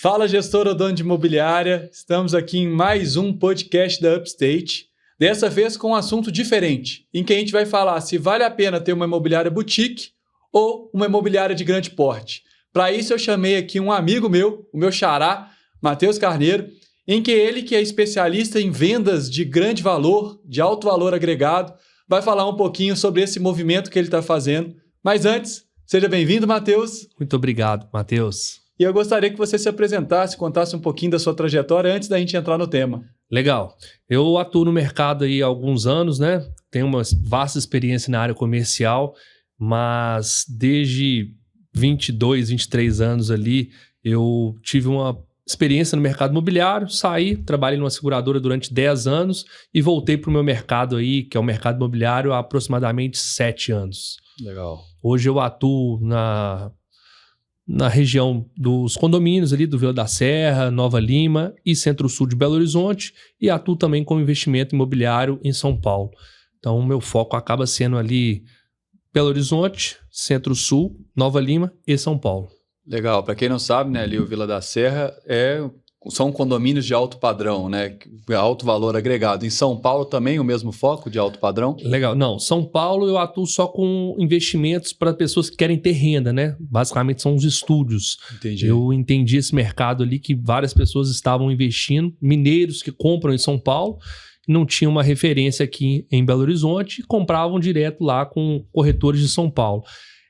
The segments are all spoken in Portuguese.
Fala, gestora ou dono de imobiliária. Estamos aqui em mais um podcast da Upstate. Dessa vez com um assunto diferente, em que a gente vai falar se vale a pena ter uma imobiliária boutique ou uma imobiliária de grande porte. Para isso eu chamei aqui um amigo meu, o meu xará, Matheus Carneiro, em que ele, que é especialista em vendas de grande valor, de alto valor agregado, vai falar um pouquinho sobre esse movimento que ele está fazendo. Mas antes, seja bem-vindo, Matheus. Muito obrigado, Matheus. E eu gostaria que você se apresentasse, contasse um pouquinho da sua trajetória antes da gente entrar no tema. Legal. Eu atuo no mercado aí há alguns anos, né? Tenho uma vasta experiência na área comercial, mas desde 22, 23 anos ali, eu tive uma experiência no mercado imobiliário, saí, trabalhei numa seguradora durante 10 anos e voltei para o meu mercado aí, que é o mercado imobiliário, há aproximadamente 7 anos. Legal. Hoje eu atuo na região dos condomínios ali do Vila da Serra, Nova Lima e Centro-Sul de Belo Horizonte e atuo também com investimento imobiliário em São Paulo. Então, o meu foco acaba sendo ali Belo Horizonte, Centro-Sul, Nova Lima e São Paulo. Legal. Para quem não sabe, né, ali o Vila da Serra são condomínios de alto padrão, né? Alto valor agregado. Em São Paulo também o mesmo foco de alto padrão? Legal. Não, São Paulo eu atuo só com investimentos para pessoas que querem ter renda, né? Basicamente são os estúdios. Entendi. Eu entendi esse mercado ali que várias pessoas estavam investindo, mineiros que compram em São Paulo, não tinham uma referência aqui em Belo Horizonte e compravam direto lá com corretores de São Paulo.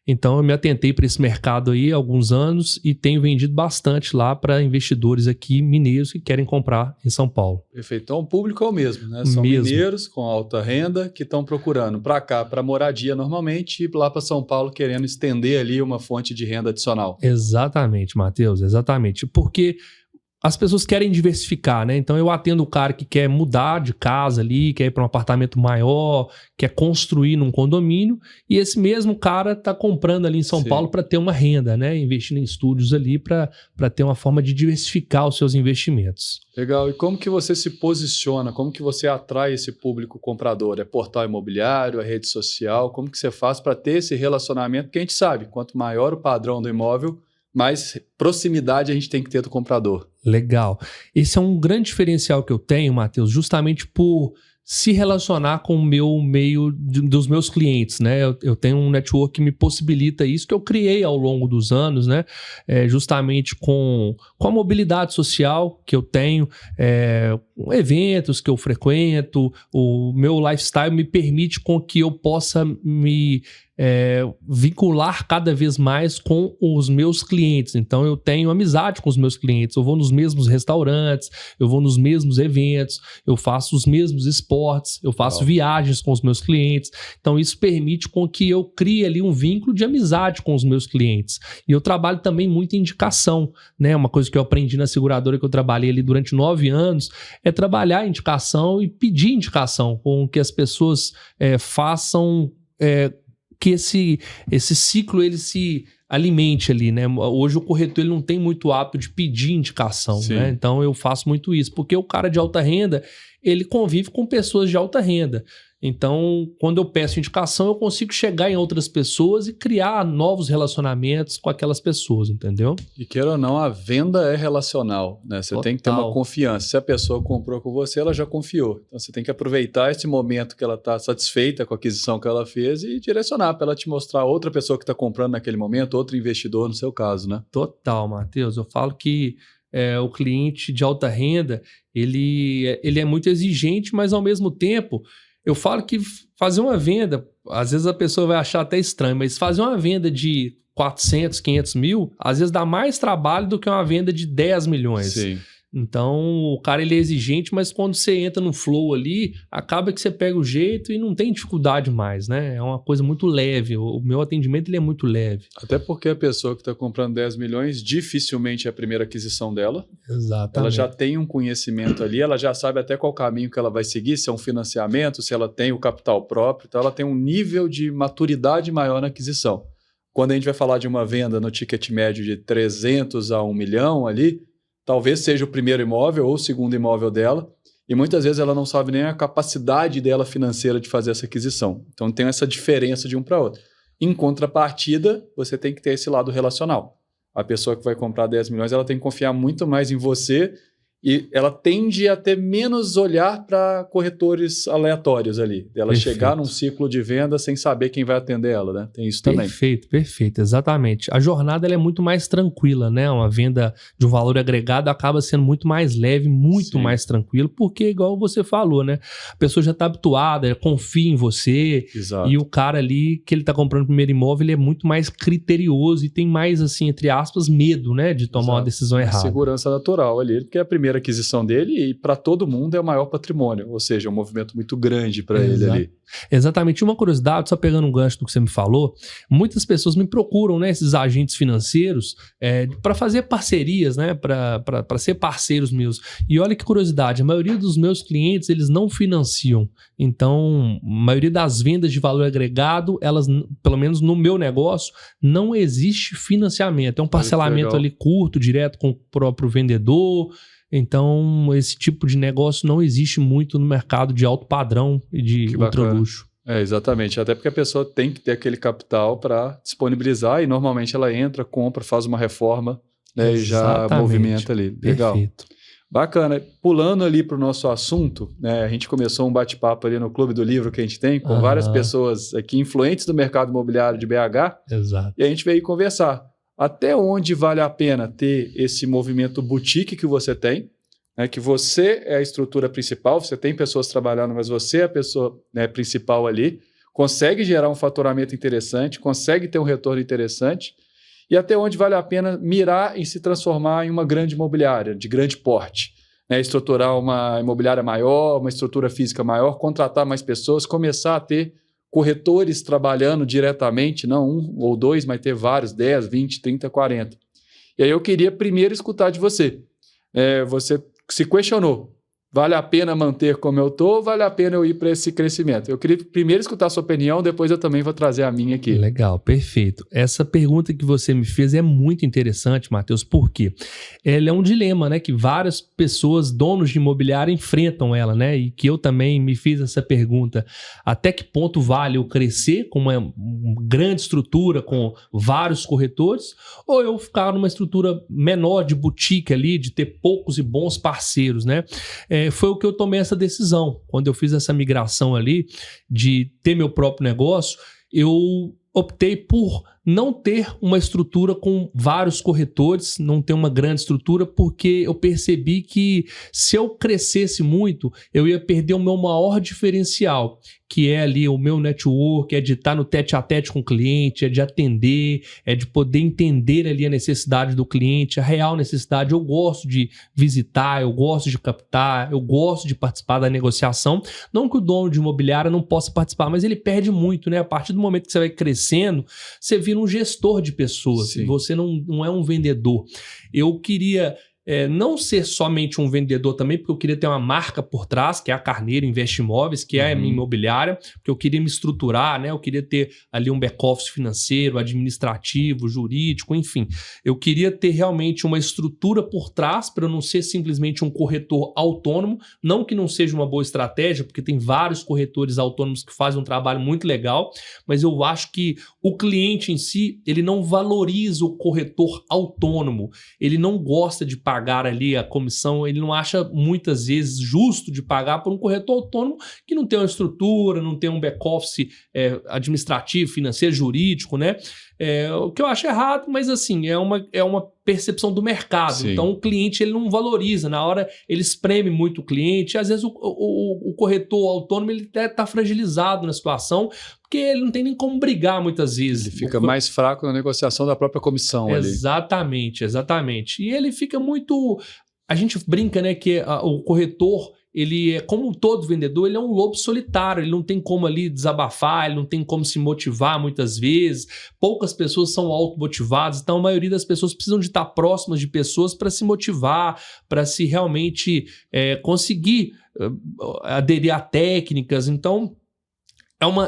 Então, eu me atentei para esse mercado aí há alguns anos e tenho vendido bastante lá para investidores aqui mineiros que querem comprar em São Paulo. Perfeito. Então, o público é o mesmo, né? São mineiros com alta renda que estão procurando para cá, para moradia normalmente, e lá para São Paulo querendo estender ali uma fonte de renda adicional. Exatamente, Matheus, exatamente. Porque as pessoas querem diversificar, né? Então eu atendo o cara que quer mudar de casa ali, quer ir para um apartamento maior, quer construir num condomínio, e esse mesmo cara está comprando ali em São Paulo para ter uma renda, né? Investindo em estúdios ali para ter uma forma de diversificar os seus investimentos. Legal. E como que você se posiciona? Como que você atrai esse público comprador? É portal imobiliário, é rede social? Como que você faz para ter esse relacionamento? Porque a gente sabe, quanto maior o padrão do imóvel, mais proximidade a gente tem que ter do comprador. Legal. Esse é um grande diferencial que eu tenho, Matheus, justamente por se relacionar com o meu meio dos meus clientes, né? Eu tenho um network que me possibilita isso, que eu criei ao longo dos anos, né? Justamente com a mobilidade social que eu tenho, eventos que eu frequento, o meu lifestyle me permite com que eu possa me vincular cada vez mais com os meus clientes. Então eu tenho amizade com os meus clientes, eu vou nos mesmos restaurantes, eu vou nos mesmos eventos, eu faço os mesmos esportes, eu faço viagens com os meus clientes. Então isso permite com que eu crie ali um vínculo de amizade com os meus clientes. E eu trabalho também muito em indicação, né? Uma coisa que eu aprendi na seguradora que eu trabalhei ali durante 9 anos é trabalhar em indicação e pedir indicação com que as pessoas façam que esse ciclo ele se alimente ali, né? Hoje o corretor ele não tem muito hábito de pedir indicação, né? Então eu faço muito isso, porque o cara de alta renda, ele convive com pessoas de alta renda. Então, quando eu peço indicação, eu consigo chegar em outras pessoas e criar novos relacionamentos com aquelas pessoas, entendeu? E queira ou não, a venda é relacional, né? Você tem que ter uma confiança. Se a pessoa comprou com você, ela já confiou. Então, você tem que aproveitar esse momento que ela está satisfeita com a aquisição que ela fez e direcionar para ela te mostrar outra pessoa que está comprando naquele momento, outro investidor no seu caso, né? Total, Matheus. Eu falo que o cliente de alta renda, ele é muito exigente, mas ao mesmo tempo eu falo que fazer uma venda, às vezes a pessoa vai achar até estranho, mas fazer uma venda de 400, 500 mil, às vezes dá mais trabalho do que uma venda de 10 milhões. Sim. Então, o cara ele é exigente, mas quando você entra no flow ali, acaba que você pega o jeito e não tem dificuldade mais, né? É uma coisa muito leve. O meu atendimento ele é muito leve. Até porque a pessoa que está comprando 10 milhões dificilmente é a primeira aquisição dela. Exatamente. Ela já tem um conhecimento ali, ela já sabe até qual caminho que ela vai seguir, se é um financiamento, se ela tem o capital próprio. Então, ela tem um nível de maturidade maior na aquisição. Quando a gente vai falar de uma venda no ticket médio de 300 a 1 milhão ali, talvez seja o primeiro imóvel ou o segundo imóvel dela, e muitas vezes ela não sabe nem a capacidade dela financeira de fazer essa aquisição. Então tem essa diferença de um para outro. Em contrapartida, você tem que ter esse lado relacional. a pessoa que vai comprar 10 milhões, ela tem que confiar muito mais em você e ela tende a ter menos olhar para corretores aleatórios ali. Ela chegar num ciclo de venda sem saber quem vai atender ela, né? Tem isso também. Perfeito, exatamente. A jornada ela é muito mais tranquila, né? Uma venda de um valor agregado acaba sendo muito mais leve, muito mais tranquilo, porque igual você falou, né? A pessoa já está habituada, confia em você. Exato. E o cara ali que ele está comprando o primeiro imóvel, ele é muito mais criterioso e tem mais, assim, entre aspas, medo, né? De tomar uma decisão errada. Segurança natural ali, porque é a primeira aquisição dele e para todo mundo é o maior patrimônio, ou seja, é um movimento muito grande para ele ali. Exatamente. Uma curiosidade, só pegando um gancho do que você me falou, muitas pessoas me procuram, né, esses agentes financeiros, para fazer parcerias, né, para ser parceiros meus. E olha que curiosidade, a maioria dos meus clientes, eles não financiam. Então, a maioria das vendas de valor agregado, elas, pelo menos no meu negócio, não existe financiamento. É um parcelamento ali curto, direto com o próprio vendedor. Então, esse tipo de negócio não existe muito no mercado de alto padrão e de ultra luxo. Exatamente. Até porque a pessoa tem que ter aquele capital para disponibilizar e normalmente ela entra, compra, faz uma reforma, né, e já movimenta ali. Legal. Perfeito. Bacana. Pulando ali para o nosso assunto, né, a gente começou um bate-papo ali no Clube do Livro que a gente tem com várias pessoas aqui influentes do mercado imobiliário de BH. Exato. E a gente veio conversar. Até onde vale a pena ter esse movimento boutique que você tem, né, que você é a estrutura principal, você tem pessoas trabalhando, mas você é a pessoa, né, principal ali, consegue gerar um faturamento interessante, consegue ter um retorno interessante, e até onde vale a pena mirar em se transformar em uma grande imobiliária, de grande porte, né, estruturar uma imobiliária maior, uma estrutura física maior, contratar mais pessoas, começar a ter corretores trabalhando diretamente, não um ou dois, mas ter vários, 10, 20, 30, 40. E aí eu queria primeiro escutar de você. Você se questionou, vale a pena manter como eu estou ou vale a pena eu ir para esse crescimento? Eu queria primeiro escutar a sua opinião, depois eu também vou trazer a minha aqui. Legal, perfeito. Essa pergunta que você me fez é muito interessante, Matheus, porque ela é um dilema, né, que várias pessoas, donos de imobiliário, enfrentam ela, né, e que eu também me fiz essa pergunta. Até que ponto vale eu crescer com uma grande estrutura, com vários corretores, ou eu ficar numa estrutura menor de boutique ali, de ter poucos e bons parceiros, né? Foi o que eu tomei essa decisão. Quando eu fiz essa migração ali de ter meu próprio negócio, eu optei por não ter uma estrutura com vários corretores, não ter uma grande estrutura, porque eu percebi que se eu crescesse muito, eu ia perder o meu maior diferencial, que é ali o meu network, é de estar no tete-a-tete com o cliente, é de atender, é de poder entender ali a necessidade do cliente, a real necessidade. Eu gosto de visitar, eu gosto de captar, eu gosto de participar da negociação. Não que o dono de imobiliária não possa participar, mas ele perde muito, né? A partir do momento que você vai crescendo, você vira um gestor de pessoas. Sim. Você não é um vendedor. Eu queria não ser somente um vendedor também, porque eu queria ter uma marca por trás, que é a Carneiro Investe Imóveis, que é a minha imobiliária, porque eu queria me estruturar, né? Eu queria ter ali um back-office financeiro, administrativo, jurídico, enfim. Eu queria ter realmente uma estrutura por trás para eu não ser simplesmente um corretor autônomo, não que não seja uma boa estratégia, porque tem vários corretores autônomos que fazem um trabalho muito legal, mas eu acho que o cliente em si, ele não valoriza o corretor autônomo, ele não gosta de pagar ali a comissão, ele não acha muitas vezes justo de pagar por um corretor autônomo que não tem uma estrutura, não tem um back-office administrativo, financeiro, jurídico, né? O que eu acho errado, mas assim, é uma percepção do mercado. Sim. Então o cliente ele não valoriza, na hora ele espreme muito o cliente, às vezes o corretor autônomo ele está fragilizado na situação, porque ele não tem nem como brigar muitas vezes. Ele fica mais fraco na negociação da própria comissão. Exatamente. E ele fica muito... A gente brinca, né, que o corretor, ele é, como todo vendedor, ele é um lobo solitário, ele não tem como ali desabafar, ele não tem como se motivar muitas vezes, poucas pessoas são automotivadas, então a maioria das pessoas precisam de estar próximas de pessoas para se motivar, para se realmente conseguir aderir a técnicas. Então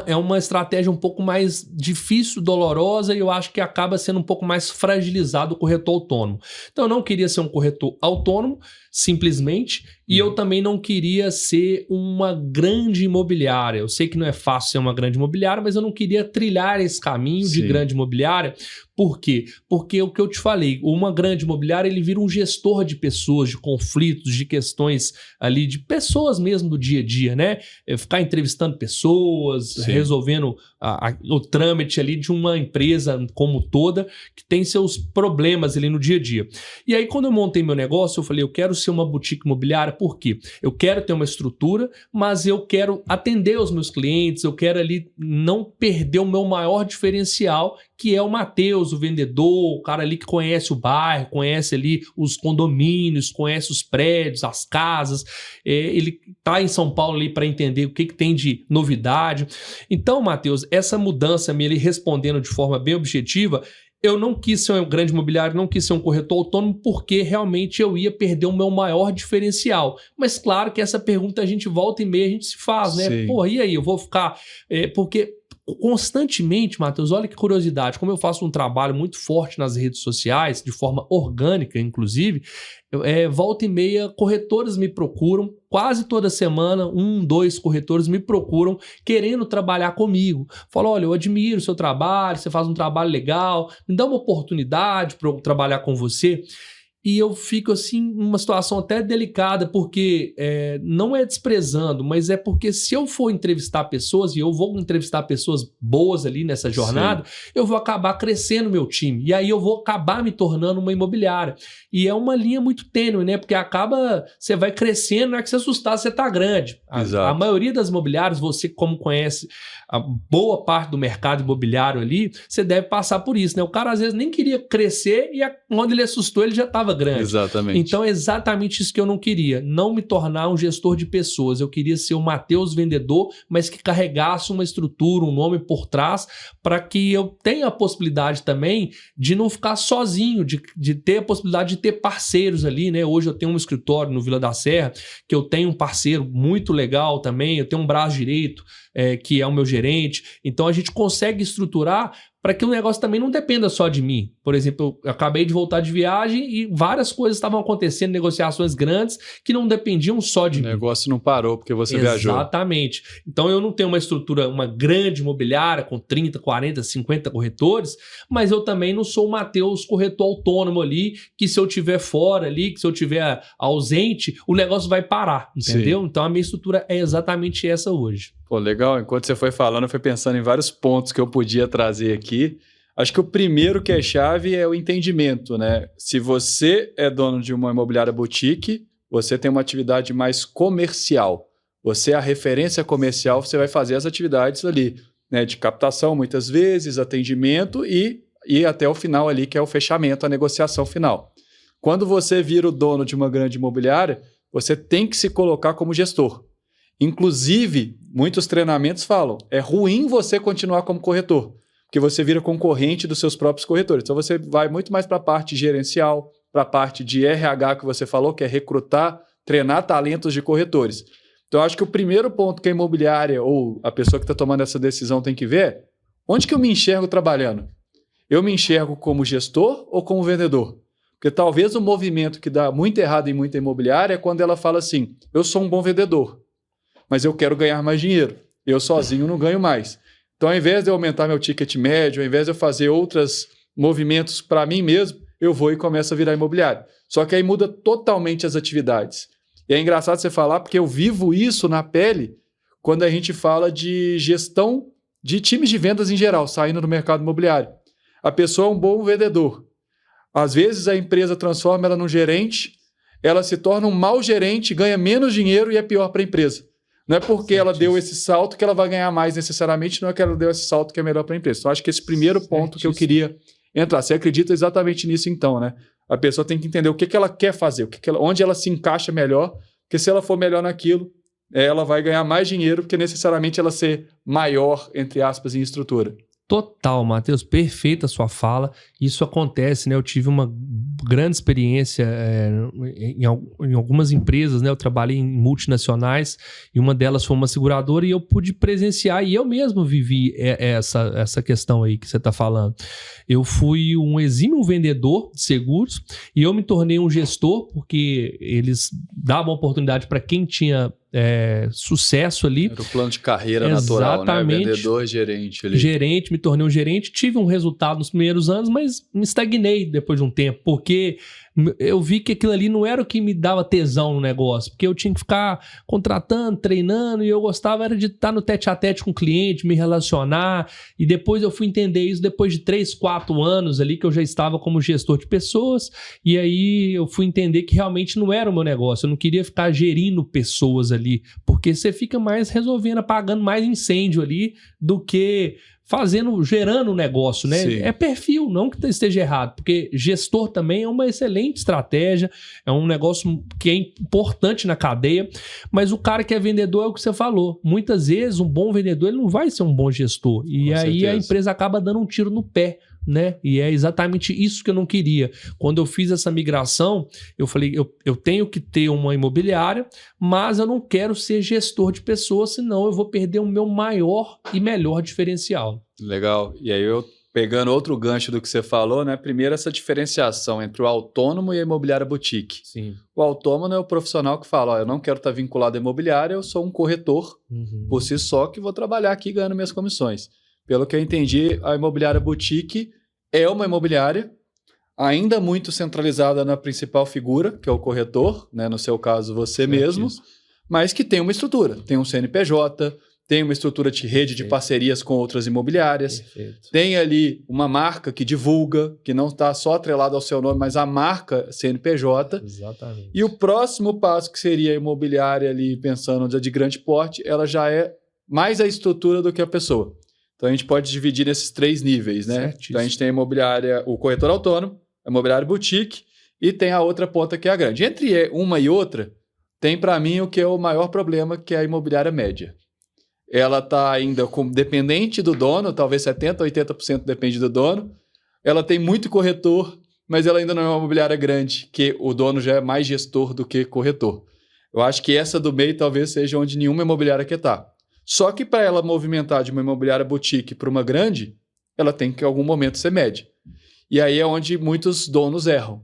é uma estratégia um pouco mais difícil, dolorosa, e eu acho que acaba sendo um pouco mais fragilizado o corretor autônomo. Então eu não queria ser um corretor autônomo. simplesmente, e eu também não queria ser uma grande imobiliária. Eu sei que não é fácil ser uma grande imobiliária, mas eu não queria trilhar esse caminho de grande imobiliária. Por quê? Porque o que eu te falei, uma grande imobiliária, ele vira um gestor de pessoas, de conflitos, de questões ali, de pessoas mesmo do dia a dia, né? Ficar entrevistando pessoas, resolvendo o trâmite ali de uma empresa como toda, que tem seus problemas ali no dia a dia. E aí, quando eu montei meu negócio, eu falei, eu quero ser uma boutique imobiliária, por quê? Eu quero ter uma estrutura, mas eu quero atender os meus clientes, eu quero ali não perder o meu maior diferencial, que é o Matheus, o vendedor, o cara ali que conhece o bairro, conhece ali os condomínios, conhece os prédios, as casas, ele tá em São Paulo ali para entender o que tem de novidade. Então, Matheus, essa mudança, ele respondendo de forma bem objetiva, eu não quis ser um grande imobiliário, não quis ser um corretor autônomo, porque realmente eu ia perder o meu maior diferencial. Mas claro que essa pergunta a gente volta e meia, a gente se faz, né? Pô, e aí, eu vou ficar... porque constantemente, Matheus, olha que curiosidade, como eu faço um trabalho muito forte nas redes sociais, de forma orgânica, inclusive, volta e meia, corretores me procuram, quase toda semana, 2 corretores me procuram querendo trabalhar comigo. Falam, olha, eu admiro o seu trabalho, você faz um trabalho legal, me dá uma oportunidade para eu trabalhar com você. E eu fico assim, numa situação até delicada, porque não é desprezando, mas é porque se eu for entrevistar pessoas, e eu vou entrevistar pessoas boas ali nessa jornada, eu vou acabar crescendo meu time. E aí eu vou acabar me tornando uma imobiliária. E é uma linha muito tênue, né? Porque você vai crescendo, não é que você assustar, você tá grande. A maioria das imobiliárias, você como conhece a boa parte do mercado imobiliário ali, você deve passar por isso, né? O cara às vezes nem queria crescer e quando ele assustou, ele já estava grande. Exatamente. Então é exatamente isso que eu não queria. Não me tornar um gestor de pessoas. Eu queria ser o Matheus vendedor, mas que carregasse uma estrutura, um nome por trás, para que eu tenha a possibilidade também de não ficar sozinho, de ter a possibilidade de ter parceiros ali, né? Hoje eu tenho um escritório no Vila da Serra, que eu tenho um parceiro muito legal também, eu tenho um braço direito, que é o meu gerente. Então a gente consegue estruturar para que o negócio também não dependa só de mim. Por exemplo, eu acabei de voltar de viagem e várias coisas estavam acontecendo, negociações grandes que não dependiam só de mim. O negócio não parou porque você viajou. Exatamente. Então eu não tenho uma estrutura, uma grande imobiliária com 30, 40, 50 corretores, mas eu também não sou o Matheus corretor autônomo ali, que se eu estiver fora ali, que se eu estiver ausente, o negócio vai parar, entendeu? Sim. Então a minha estrutura é exatamente essa hoje. Pô, legal. Enquanto você foi falando, eu fui pensando em vários pontos que eu podia trazer aqui. Acho que o primeiro que é chave é o entendimento, né? Se você é dono de uma imobiliária boutique, você tem uma atividade mais comercial. Você é a referência comercial, você vai fazer as atividades ali, né? De captação, muitas vezes, atendimento e até o final ali, que é o fechamento, a negociação final. Quando você vira o dono de uma grande imobiliária, você tem que se colocar como gestor. Inclusive, muitos treinamentos falam, é ruim você continuar como corretor, porque você vira concorrente dos seus próprios corretores. Então você vai muito mais para a parte gerencial, para a parte de RH que você falou, que é recrutar, treinar talentos de corretores. Então eu acho que o primeiro ponto que a imobiliária ou a pessoa que está tomando essa decisão tem que ver é onde que eu me enxergo trabalhando? Eu me enxergo como gestor ou como vendedor? Porque talvez o movimento que dá muito errado em muita imobiliária é quando ela fala assim, eu sou um bom vendedor, mas eu quero ganhar mais dinheiro. Eu sozinho não ganho mais. Então, ao invés de eu aumentar meu ticket médio, ao invés de eu fazer outros movimentos para mim mesmo, eu vou e começo a virar imobiliário. Só que aí muda totalmente as atividades. E é engraçado você falar, porque eu vivo isso na pele quando a gente fala de gestão de times de vendas em geral, saindo do mercado imobiliário. A pessoa é um bom vendedor. Às vezes a empresa transforma ela num gerente, ela se torna um mau gerente, ganha menos dinheiro e é pior para a empresa. Não é porque ela deu esse salto que ela vai ganhar mais necessariamente, não é que ela deu esse salto que é melhor para a empresa. Então, acho que esse primeiro ponto que eu queria entrar. Você acredita exatamente nisso então, né? A pessoa tem que entender o que ela quer fazer, onde ela se encaixa melhor, porque se ela for melhor naquilo, ela vai ganhar mais dinheiro, porque necessariamente ela ser maior, entre aspas, em estrutura. Total, Matheus, perfeita a sua fala. Isso acontece, né? Eu tive uma grande experiência em algumas empresas, né? Eu trabalhei em multinacionais e uma delas foi uma seguradora e eu pude presenciar e eu mesmo vivi essa questão aí que você está falando. Eu fui um exímio vendedor de seguros e eu me tornei um gestor porque eles davam oportunidade para quem tinha sucesso ali. Era o plano de carreira natural, né? Vendedor, gerente ali. Gerente, me tornei um gerente, tive um resultado nos primeiros anos, mas me estagnei depois de um tempo, porque eu vi que aquilo ali não era o que me dava tesão no negócio, porque eu tinha que ficar contratando, treinando, e eu gostava era de estar no tete-a-tete com o cliente, me relacionar, e depois eu fui entender isso depois de 3, 4 anos ali, que eu já estava como gestor de pessoas, e aí eu fui entender que realmente não era o meu negócio, eu não queria ficar gerindo pessoas ali, porque você fica mais resolvendo, apagando mais incêndio ali, do que gerando um negócio, né? Sim. É perfil, não que esteja errado, porque gestor também é uma excelente estratégia, é um negócio que é importante na cadeia, mas o cara que é vendedor é o que você falou. Muitas vezes um bom vendedor ele não vai ser um bom gestor, e Com aí certeza. a empresa acaba dando um tiro no pé, né? E é exatamente isso que eu não queria. Quando eu fiz essa migração, eu falei, eu tenho que ter uma imobiliária, mas eu não quero ser gestor de pessoas, senão eu vou perder o meu maior e melhor diferencial. Legal. E aí eu pegando outro gancho do que você falou, né? Primeiro essa diferenciação entre o autônomo e a imobiliária boutique. Sim. O autônomo é o profissional que fala, ó, eu não quero estar vinculado à imobiliária, eu sou um corretor por si só que vou trabalhar aqui ganhando minhas comissões. Pelo que eu entendi, a imobiliária boutique é uma imobiliária ainda muito centralizada na principal figura, que é o corretor, né? No seu caso, você mesmo, mas que tem uma estrutura. Tem um CNPJ, tem uma estrutura de rede de parcerias com outras imobiliárias, tem ali uma marca que divulga, que não está só atrelada ao seu nome, mas a marca CNPJ. Exatamente. E o próximo passo, que seria a imobiliária ali, pensando de grande porte, ela já é mais a estrutura do que a pessoa. Então, a gente pode dividir nesses 3 níveis, né? Certíssimo. Então, a gente tem a imobiliária, o corretor autônomo, a imobiliária boutique e tem a outra ponta que é a grande. Entre uma e outra, tem para mim o que é o maior problema, que é a imobiliária média. Ela está ainda dependente do dono, talvez 70%, 80% depende do dono. Ela tem muito corretor, mas ela ainda não é uma imobiliária grande, que o dono já é mais gestor do que corretor. Eu acho que essa do meio talvez seja onde nenhuma imobiliária quer estar. Só que para ela movimentar de uma imobiliária boutique para uma grande, ela tem que em algum momento ser média. E aí é onde muitos donos erram.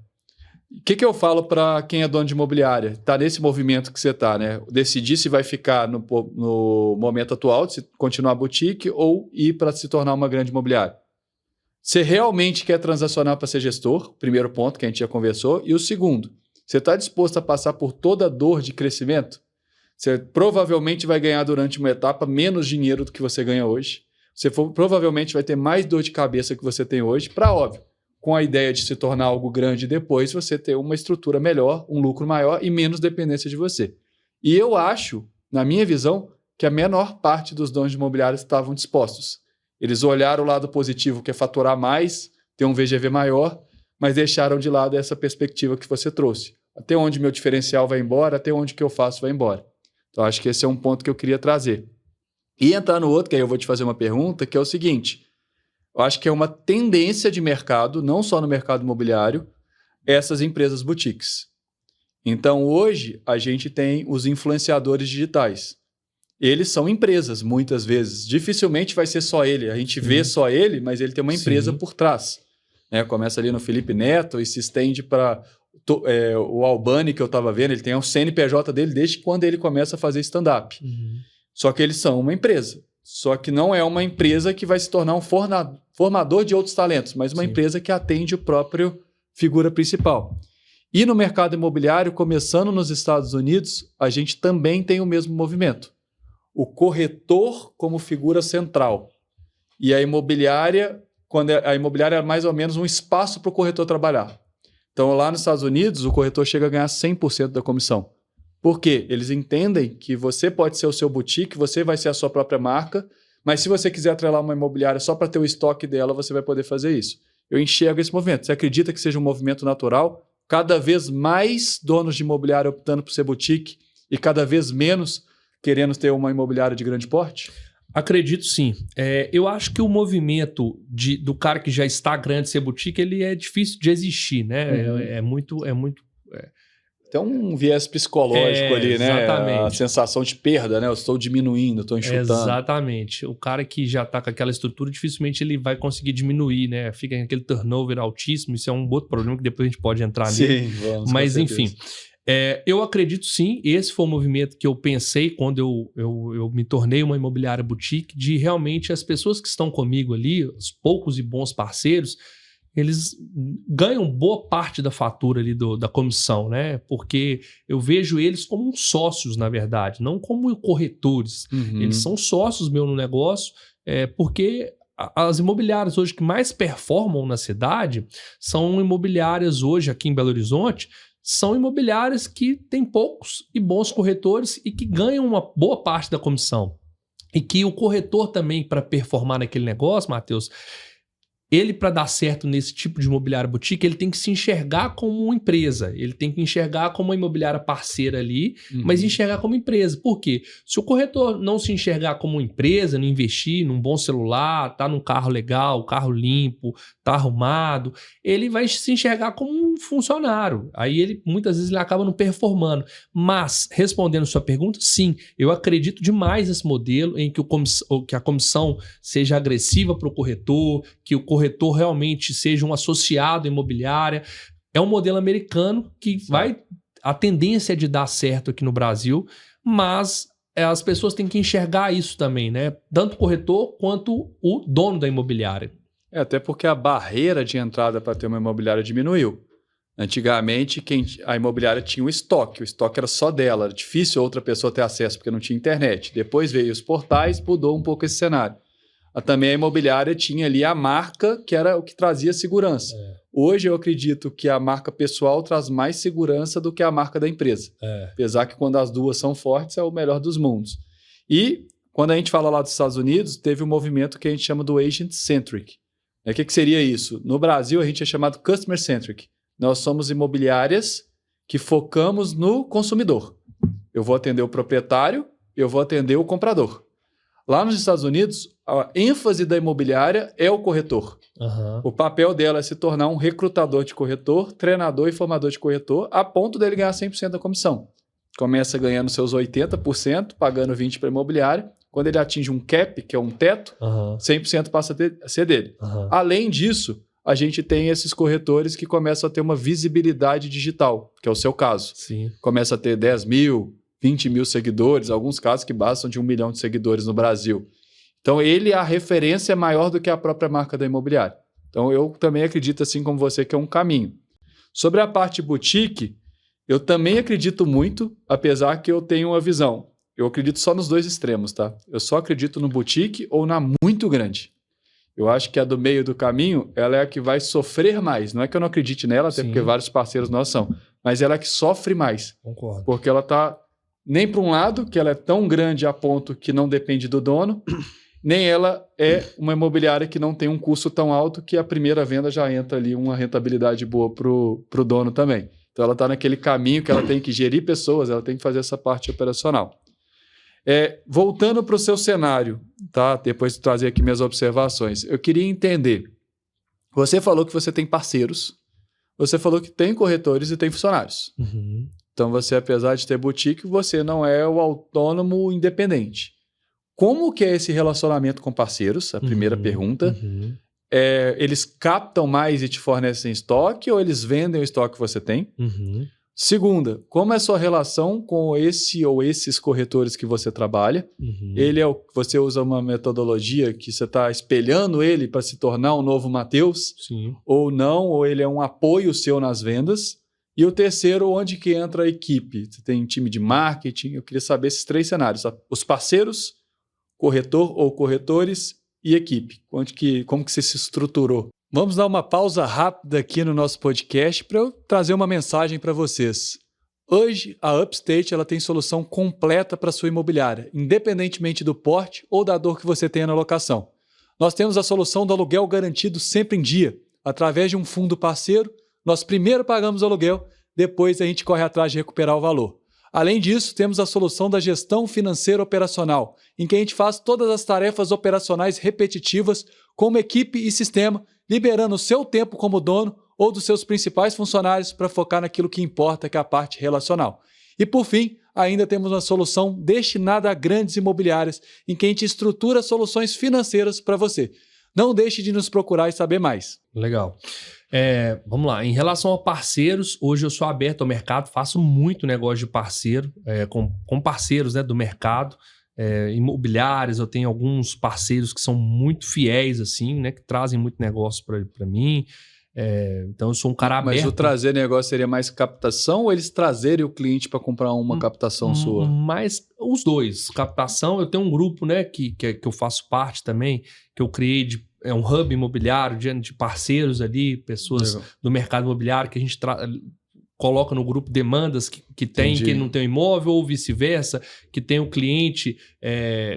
O que eu falo para quem é dono de imobiliária? Está nesse movimento que você está, né? Decidir se vai ficar no momento atual, de se continuar boutique ou ir para se tornar uma grande imobiliária. Você realmente quer transacionar para ser gestor? Primeiro ponto que a gente já conversou. E o segundo, você está disposto a passar por toda a dor de crescimento? Você provavelmente vai ganhar durante uma etapa menos dinheiro do que você ganha hoje. Você provavelmente vai ter mais dor de cabeça que você tem hoje, para óbvio, com a ideia de se tornar algo grande depois, você ter uma estrutura melhor, um lucro maior e menos dependência de você. E eu acho, na minha visão, que a menor parte dos donos de imobiliários estavam dispostos. Eles olharam o lado positivo, que é faturar mais, ter um VGV maior, mas deixaram de lado essa perspectiva que você trouxe. Até onde meu diferencial vai embora, até onde o que eu faço vai embora. Então, acho que esse é um ponto que eu queria trazer. E entrar no outro, que aí eu vou te fazer uma pergunta, que é o seguinte. Eu acho que é uma tendência de mercado, não só no mercado imobiliário, essas empresas boutiques. Então, hoje, a gente tem os influenciadores digitais. Eles são empresas, muitas vezes. Dificilmente vai ser só ele. A gente vê só ele, mas ele tem uma empresa por trás. Né? Começa ali no Felipe Neto e se estende para... o Albani, que eu estava vendo, ele tem o CNPJ dele desde quando ele começa a fazer stand-up. Só que eles são uma empresa. Só que não é uma empresa que vai se tornar um formador de outros talentos, mas uma empresa que atende o próprio figura principal. E no mercado imobiliário, começando nos Estados Unidos, a gente também tem o mesmo movimento. O corretor como figura central. E a imobiliária, quando a imobiliária é mais ou menos um espaço para o corretor trabalhar. Então, lá nos Estados Unidos, o corretor chega a ganhar 100% da comissão. Por quê? Eles entendem que você pode ser o seu boutique, você vai ser a sua própria marca, mas se você quiser atrelar uma imobiliária só para ter o estoque dela, você vai poder fazer isso. Eu enxergo esse movimento. Você acredita que seja um movimento natural? Cada vez mais donos de imobiliária optando por ser boutique e cada vez menos querendo ter uma imobiliária de grande porte? Acredito sim. Eu acho que o movimento do cara que já está grande ser boutique, ele é difícil de existir, né? Uhum. É muito... Tem um viés psicológico ali, né? Exatamente. A sensação de perda, né? Eu estou diminuindo, estou enxutando. Exatamente. O cara que já está com aquela estrutura, dificilmente ele vai conseguir diminuir, né? Fica aquele turnover altíssimo. Isso é um outro problema que depois a gente pode entrar nele. Sim, vamos. Mas, enfim, eu acredito sim, esse foi o movimento que eu pensei quando eu me tornei uma imobiliária boutique, de realmente as pessoas que estão comigo ali, os poucos e bons parceiros, eles ganham boa parte da fatura ali da comissão, né? Porque eu vejo eles como sócios, na verdade, não como corretores. Uhum. Eles são sócios meu no negócio, porque as imobiliárias hoje que mais performam na cidade são imobiliárias hoje aqui em Belo Horizonte, são imobiliárias que têm poucos e bons corretores e que ganham uma boa parte da comissão. E que o corretor também, para performar naquele negócio, Matheus, ele, para dar certo nesse tipo de imobiliária boutique, ele tem que se enxergar como uma empresa. Ele tem que enxergar como uma imobiliária parceira ali, mas enxergar como empresa. Por quê? Se o corretor não se enxergar como uma empresa, não investir num bom celular, tá num carro legal, carro limpo, tá arrumado, ele vai se enxergar como um funcionário. Aí ele, muitas vezes, ele acaba não performando. Mas, respondendo sua pergunta, sim, eu acredito demais nesse modelo em que a comissão seja agressiva para o corretor, que o corretor realmente seja um associado imobiliária. É um modelo americano que a tendência é de dar certo aqui no Brasil, mas as pessoas têm que enxergar isso também, né? Tanto o corretor quanto o dono da imobiliária. Até porque a barreira de entrada para ter uma imobiliária diminuiu. Antigamente, a imobiliária tinha o estoque era só dela, era difícil outra pessoa ter acesso porque não tinha internet. Depois veio os portais, mudou um pouco esse cenário. Também a imobiliária tinha ali a marca, que era o que trazia segurança. Hoje eu acredito que a marca pessoal traz mais segurança do que a marca da empresa. Apesar que quando as duas são fortes, é o melhor dos mundos. E quando a gente fala lá dos Estados Unidos, teve um movimento que a gente chama do Agent-Centric. O que seria isso? No Brasil, a gente é chamado Customer-Centric. Nós somos imobiliárias que focamos no consumidor. Eu vou atender o proprietário, eu vou atender o comprador. Lá nos Estados Unidos, a ênfase da imobiliária é o corretor. O papel dela é se tornar um recrutador de corretor, treinador e formador de corretor, a ponto dele ganhar 100% da comissão. Começa ganhando seus 80%, pagando 20% para a imobiliária. Quando ele atinge um cap, que é um teto, 100% passa a ser dele. Além disso, a gente tem esses corretores que começam a ter uma visibilidade digital, que é o seu caso. Sim. Começa a ter 10 mil, 20 mil seguidores, alguns casos que bastam de 1 milhão de seguidores no Brasil. Então, a referência é maior do que a própria marca da imobiliária. Então, eu também acredito, assim como você, que é um caminho. Sobre a parte boutique, eu também acredito muito, apesar que eu tenho uma visão. Eu acredito só nos dois extremos, tá? Eu só acredito no boutique ou na muito grande. Eu acho que a do meio do caminho, ela é a que vai sofrer mais. Não é que eu não acredite nela, até porque vários parceiros nossos são, mas ela é a que sofre mais. Concordo. Porque ela está nem para um lado, que ela é tão grande a ponto que não depende do dono, nem ela é uma imobiliária que não tem um custo tão alto que a primeira venda já entra ali uma rentabilidade boa para o dono também. Então ela está naquele caminho que ela tem que gerir pessoas, ela tem que fazer essa parte operacional. Voltando para o seu cenário, tá? Depois de trazer aqui minhas observações, eu queria entender. Você falou que você tem parceiros, você falou que tem corretores e tem funcionários. Então você, apesar de ter boutique, você não é o autônomo independente. Como que é esse relacionamento com parceiros? A primeira pergunta. Eles captam mais e te fornecem estoque ou eles vendem o estoque que você tem? Segunda, como é a sua relação com esse ou esses corretores que você trabalha? Você usa uma metodologia que você está espelhando ele para se tornar um novo Matheus? Sim. Ou não, ou ele é um apoio seu nas vendas? E o terceiro, onde que entra a equipe? Você tem time de marketing? Eu queria saber esses 3 cenários. Os parceiros, corretor ou corretores e equipe. Como que você se estruturou? Vamos dar uma pausa rápida aqui no nosso podcast para eu trazer uma mensagem para vocês. Hoje, a Upstate ela tem solução completa para sua imobiliária, independentemente do porte ou da dor que você tenha na locação. Nós temos a solução do aluguel garantido sempre em dia. Através de um fundo parceiro, nós primeiro pagamos o aluguel, depois a gente corre atrás de recuperar o valor. Além disso, temos a solução da gestão financeira operacional, em que a gente faz todas as tarefas operacionais repetitivas com uma equipe e sistema, liberando o seu tempo como dono ou dos seus principais funcionários para focar naquilo que importa, que é a parte relacional. E por fim, ainda temos uma solução destinada a grandes imobiliárias, em que a gente estrutura soluções financeiras para você. Não deixe de nos procurar e saber mais. Legal. Vamos lá. Em relação a parceiros, hoje eu sou aberto ao mercado, faço muito negócio de parceiro, com parceiros, né, do mercado, imobiliários. Eu tenho alguns parceiros que são muito fiéis, assim, né, que trazem muito negócio para mim. Então eu sou um cara aberto. Mas o trazer negócio seria mais captação ou eles trazerem o cliente para comprar uma captação sua? Mas os dois. Captação, eu tenho um grupo, né, que eu faço parte também, que eu criei é um hub imobiliário de parceiros ali, pessoas do mercado imobiliário que a gente coloca no grupo demandas que tem, que não tem um imóvel, ou vice-versa, que tem o cliente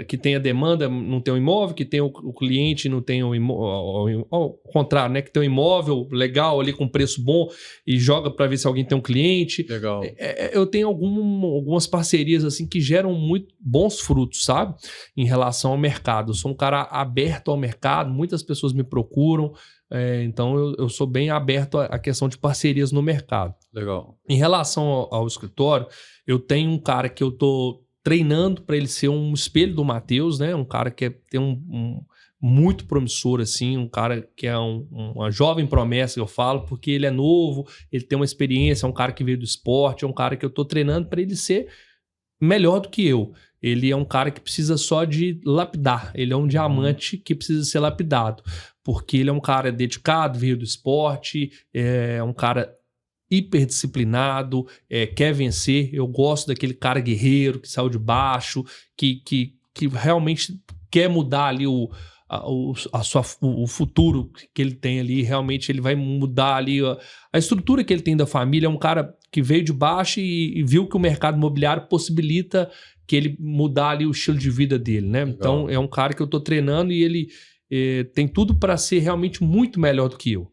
que tem a demanda, não tem um imóvel, que tem o cliente não tem um imóvel, ao contrário, né? Que tem um imóvel legal ali com preço bom e joga para ver se alguém tem um cliente. Legal. Eu tenho algumas parcerias assim que geram muito bons frutos, sabe? Em relação ao mercado. Eu sou um cara aberto ao mercado, muitas pessoas me procuram. Então eu sou bem aberto à questão de parcerias no mercado. Legal. Em relação ao escritório, eu tenho um cara que eu estou treinando para ele ser um espelho do Matheus, né? Um cara que tem muito promissor, assim, um cara que é uma jovem promessa, que eu falo, porque ele é novo, ele tem uma experiência, é um cara que veio do esporte, é um cara que eu estou treinando para ele ser melhor do que eu. Ele é um cara que precisa só de lapidar. Ele é um diamante que precisa ser lapidado. Porque ele é um cara dedicado, veio do esporte, é um cara hiperdisciplinado, quer vencer. Eu gosto daquele cara guerreiro que saiu de baixo, que realmente quer mudar ali o futuro que ele tem ali. Realmente ele vai mudar ali a estrutura que ele tem da família. É um cara que veio de baixo e viu que o mercado imobiliário possibilita que ele mudar ali o estilo de vida dele, né? Legal. Então é um cara que eu estou treinando e ele tem tudo para ser realmente muito melhor do que eu.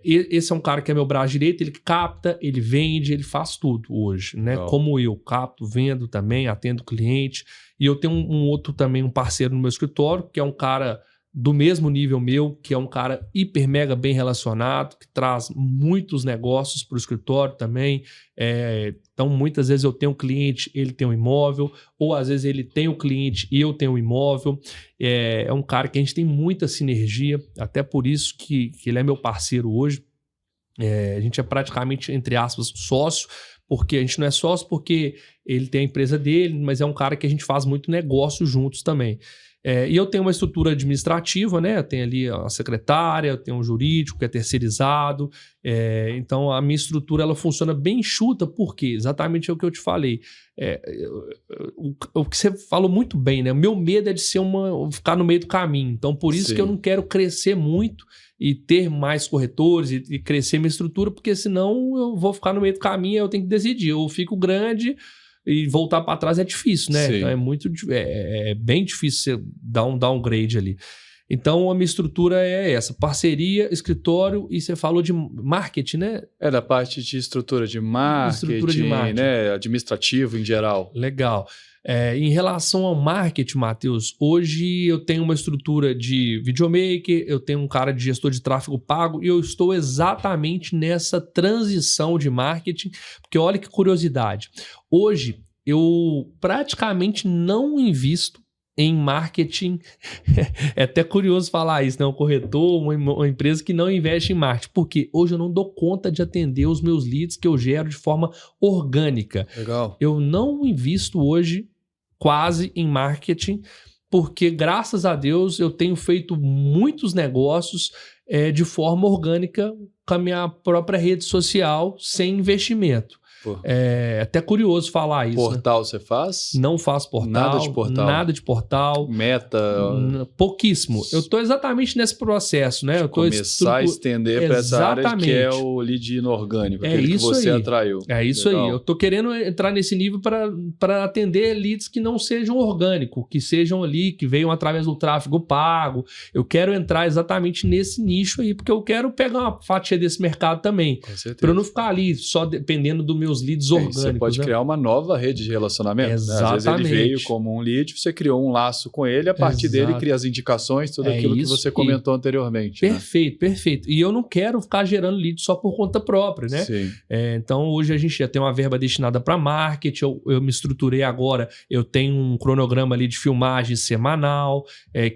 Esse é um cara que é meu braço direito, ele capta, ele vende, ele faz tudo hoje, né? Legal. Como eu capto, vendo também, atendo cliente. E eu tenho um outro também, um parceiro no meu escritório, que é um cara do mesmo nível meu, que é um cara hiper mega bem relacionado, que traz muitos negócios para o escritório também. Então, muitas vezes eu tenho um cliente, ele tem um imóvel, ou às vezes ele tem um cliente e eu tenho um imóvel. É um cara que a gente tem muita sinergia, até por isso que ele é meu parceiro hoje. A gente é praticamente, entre aspas, sócio, porque a gente não é sócio porque ele tem a empresa dele, mas é um cara que a gente faz muito negócio juntos também. E eu tenho uma estrutura administrativa, né? Eu tenho ali a secretária, eu tenho um jurídico que é terceirizado. Então, a minha estrutura ela funciona bem enxuta, porque exatamente o que eu te falei. O que você falou muito bem, né? O meu medo é de ficar no meio do caminho. Então, por isso que eu não quero crescer muito e ter mais corretores e crescer minha estrutura, porque senão eu vou ficar no meio do caminho e eu tenho que decidir. Eu fico grande e voltar para trás é difícil, né? Sim. Então é bem difícil você dar um downgrade ali. Então a minha estrutura é essa: parceria, escritório, e você falou de marketing, né? Da parte de estrutura de marketing, né? Administrativo em geral. Legal. Em relação ao marketing, Matheus, hoje eu tenho uma estrutura de videomaker, eu tenho um cara de gestor de tráfego pago e eu estou exatamente nessa transição de marketing, porque olha que curiosidade. Hoje eu praticamente não invisto em marketing. É até curioso falar isso, né? Um corretor, uma empresa que não investe em marketing, porque hoje eu não dou conta de atender os meus leads que eu gero de forma orgânica. Legal. Eu não invisto hoje quase em marketing, porque graças a Deus eu tenho feito muitos negócios de forma orgânica com a minha própria rede social, sem investimento. É até curioso falar isso. Portal, né? Você faz? Não faço portal. Nada de portal. Meta? Pouquíssimo. Eu estou exatamente nesse processo, né? Eu começar a estender para essa área que é o lead inorgânico, aquele que você atraiu. É isso Legal. Aí. Eu estou querendo entrar nesse nível para atender leads que não sejam orgânicos, que sejam ali, que venham através do tráfego pago. Eu quero entrar exatamente nesse nicho aí, porque eu quero pegar uma fatia desse mercado também. Com certeza. Para eu não ficar ali só dependendo dos meus meus leads orgânicos. Você pode criar uma nova rede de relacionamento. Exatamente. Né? Às vezes ele veio como um lead, você criou um laço com ele, a partir dele cria as indicações, tudo aquilo que você comentou anteriormente. Perfeito, né? Perfeito. E eu não quero ficar gerando lead só por conta própria, né? Sim. Então, hoje a gente já tem uma verba destinada para marketing, eu me estruturei agora, eu tenho um cronograma ali de filmagem semanal,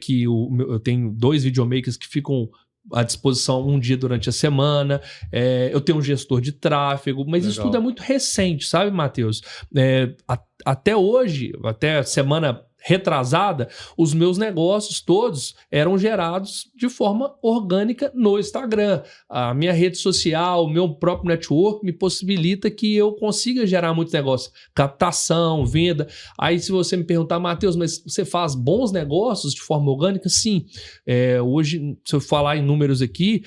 que eu tenho 2 videomakers que ficam à disposição um dia durante a semana, eu tenho um gestor de tráfego, mas Legal. Isso tudo é muito recente, sabe, Matheus? Até hoje, até semana retrasada, os meus negócios todos eram gerados de forma orgânica no Instagram. A minha rede social, o meu próprio network me possibilita que eu consiga gerar muito negócio. Captação, venda. Aí se você me perguntar, Matheus, mas você faz bons negócios de forma orgânica? Sim. Hoje, se eu falar em números aqui,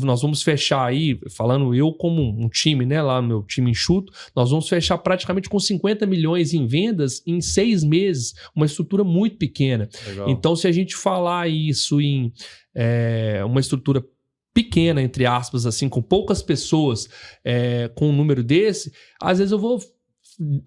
nós vamos fechar aí, falando eu como um time, né, lá no meu time enxuto, nós vamos fechar praticamente com 50 milhões em vendas em 6 meses. Uma estrutura muito pequena. Legal. Então, se a gente falar isso em uma estrutura pequena, entre aspas, assim, com poucas pessoas, com um número desse, às vezes eu vou...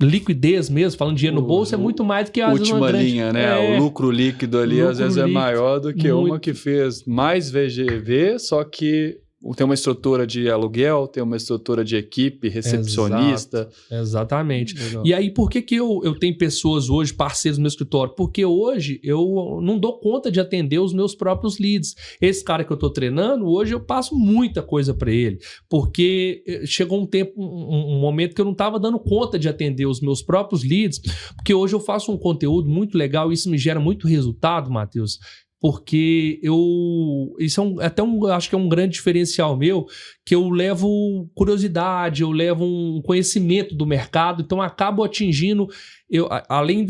liquidez mesmo, falando dinheiro no bolso, é muito mais do que às vezes uma grande... linha, né? O lucro líquido ali às vezes é maior do que uma que fez mais VGV, só que tem uma estrutura de aluguel, tem uma estrutura de equipe, recepcionista. Exatamente. Legal. E aí, por que eu tenho pessoas hoje, parceiros no meu escritório? Porque hoje eu não dou conta de atender os meus próprios leads. Esse cara que eu estou treinando, hoje eu passo muita coisa para ele. Porque chegou um momento que eu não estava dando conta de atender os meus próprios leads, porque hoje eu faço um conteúdo muito legal e isso me gera muito resultado, Matheus. Porque acho que é um grande diferencial meu, que eu levo curiosidade, eu levo um conhecimento do mercado, então acabo atingindo, além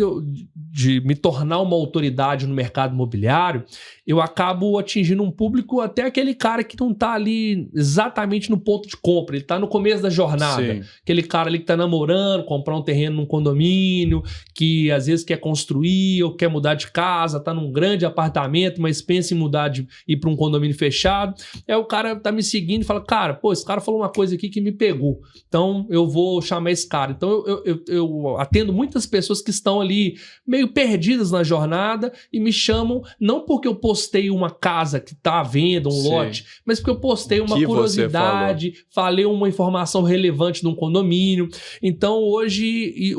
de me tornar uma autoridade no mercado imobiliário, eu acabo atingindo um público, até aquele cara que não está ali exatamente no ponto de compra, ele está no começo da jornada. Sim. Aquele cara ali que está namorando, comprar um terreno num condomínio, que às vezes quer construir ou quer mudar de casa, está num grande apartamento, mas pensa em mudar ir para um condomínio fechado. Aí o cara tá me seguindo e fala, cara, esse cara falou uma coisa aqui que me pegou, então eu vou chamar esse cara. Então eu atendo muitas pessoas que estão ali meio perdidas na jornada e me chamam, não porque eu postei uma casa que está à venda, um lote, mas porque eu postei uma curiosidade, falei uma informação relevante de um condomínio. Então hoje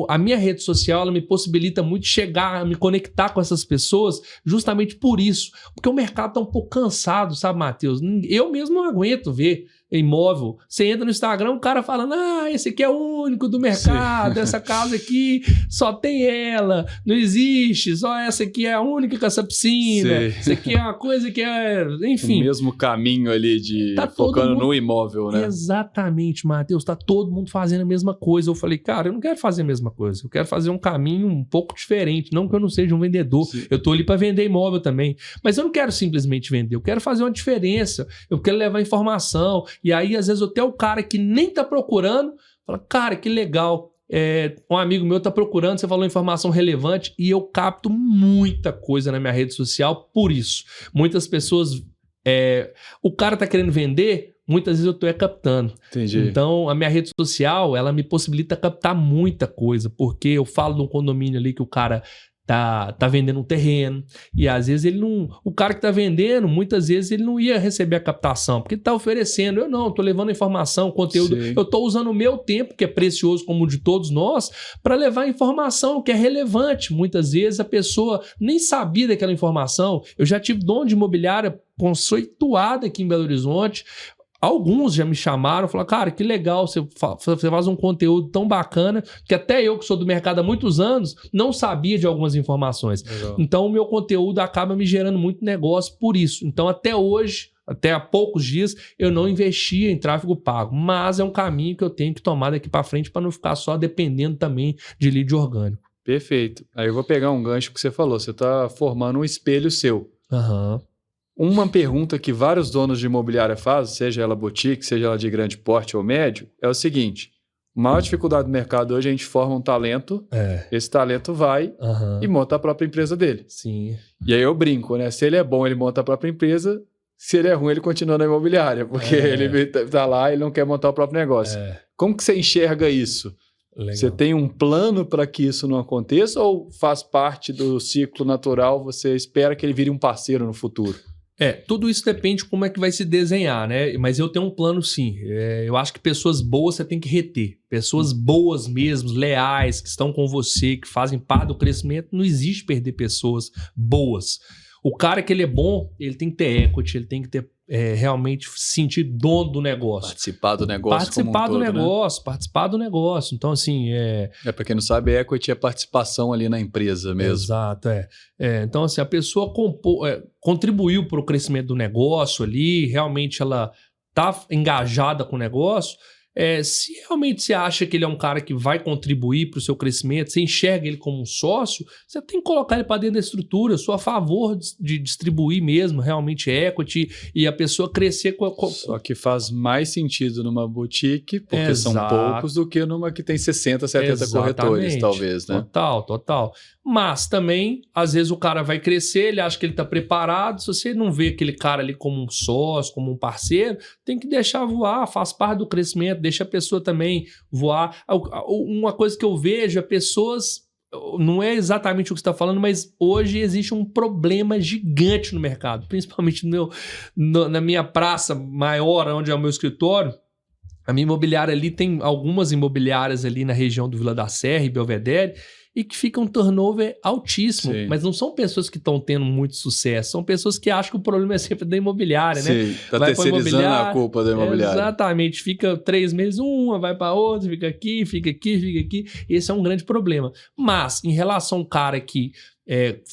a minha rede social ela me possibilita muito chegar, me conectar com essas pessoas justamente por isso, porque o mercado está um pouco cansado, sabe, Matheus? Eu mesmo não aguento ver imóvel. Você entra no Instagram, o cara falando, esse aqui é o único do mercado, sim. Essa casa aqui só tem ela, não existe, só essa aqui é a única com essa piscina, isso aqui é uma coisa que é, enfim. O mesmo caminho ali de focando no imóvel, né? Exatamente, Matheus, tá todo mundo fazendo a mesma coisa. Eu falei, cara, eu não quero fazer a mesma coisa, eu quero fazer um caminho um pouco diferente, não que eu não seja um vendedor, sim. Eu tô ali para vender imóvel também, mas eu não quero simplesmente vender, eu quero fazer uma diferença, eu quero levar informação, e aí às vezes até o cara que nem tá procurando, fala, cara, que legal, um amigo meu tá procurando, você falou informação relevante, e eu capto muita coisa na minha rede social por isso. Muitas pessoas, o cara tá querendo vender, muitas vezes eu tô captando. Entendi. Então, a minha rede social, ela me possibilita captar muita coisa, porque eu falo de um condomínio ali que o cara tá vendendo um terreno, e às vezes ele não... O cara que tá vendendo, muitas vezes ele não ia receber a captação, porque ele tá oferecendo. Eu não, tô levando informação, conteúdo. Sim. Eu tô usando o meu tempo, que é precioso como o de todos nós, para levar informação que é relevante. Muitas vezes a pessoa nem sabia daquela informação. Eu já tive dono de imobiliária conceituada aqui em Belo Horizonte. Alguns já me chamaram e falaram, cara, que legal, você faz um conteúdo tão bacana, que até eu, que sou do mercado há muitos anos, não sabia de algumas informações. Legal. Então, o meu conteúdo acaba me gerando muito negócio por isso. Então, até hoje, até há poucos dias, eu não investia em tráfego pago, mas é um caminho que eu tenho que tomar daqui para frente para não ficar só dependendo também de lead orgânico. Perfeito. Aí eu vou pegar um gancho que você falou, você está formando um espelho seu. Aham. Uma pergunta que vários donos de imobiliária fazem, seja ela boutique, seja ela de grande porte ou médio, é o seguinte, a maior dificuldade do mercado hoje é a gente forma um talento, esse talento vai e monta a própria empresa dele. Sim. E aí eu brinco, né? Se ele é bom, ele monta a própria empresa, se ele é ruim, ele continua na imobiliária, porque ele tá lá e não quer montar o próprio negócio. Como que você enxerga isso? Legal. Você tem um plano para que isso não aconteça ou faz parte do ciclo natural, você espera que ele vire um parceiro no futuro? Tudo isso depende de como é que vai se desenhar, né? Mas eu tenho um plano sim. Eu acho que pessoas boas você tem que reter. Pessoas boas mesmo, leais, que estão com você, que fazem parte do crescimento. Não existe perder pessoas boas. O cara que ele é bom, ele tem que ter equity, ele tem que ter realmente se sentir dono do negócio. Participar do negócio como um todo, participar do negócio. Então, assim... para quem não sabe, equity é participação ali na empresa mesmo. Exato, então, assim, a pessoa contribuiu para o crescimento do negócio ali, realmente ela está engajada com o negócio. Se realmente você acha que ele é um cara que vai contribuir para o seu crescimento, você enxerga ele como um sócio, você tem que colocar ele para dentro da estrutura. Eu sou a favor de distribuir mesmo realmente equity e a pessoa crescer Só que faz mais sentido numa boutique, porque são poucos, do que numa que tem 60, 70 corretores, talvez, né? Total. Mas também, às vezes o cara vai crescer, ele acha que ele está preparado. Se você não vê aquele cara ali como um sócio, como um parceiro, tem que deixar voar, faz parte do crescimento, deixa a pessoa também voar. Uma coisa que eu vejo é pessoas... Não é exatamente o que você está falando, mas hoje existe um problema gigante no mercado, principalmente na minha praça maior, onde é o meu escritório. A minha imobiliária ali tem algumas imobiliárias ali na região do Vila da Serra e Belvedere, e que fica um turnover altíssimo. Sim. Mas não são pessoas que estão tendo muito sucesso, são pessoas que acham que o problema é sempre da imobiliária, né? Sim, tá terceirizando a culpa da imobiliária. Exatamente, fica 3 meses uma, vai para outra, fica aqui. Esse é um grande problema. Mas, em relação ao cara que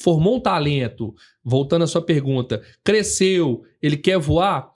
formou um talento, voltando à sua pergunta, cresceu, ele quer voar,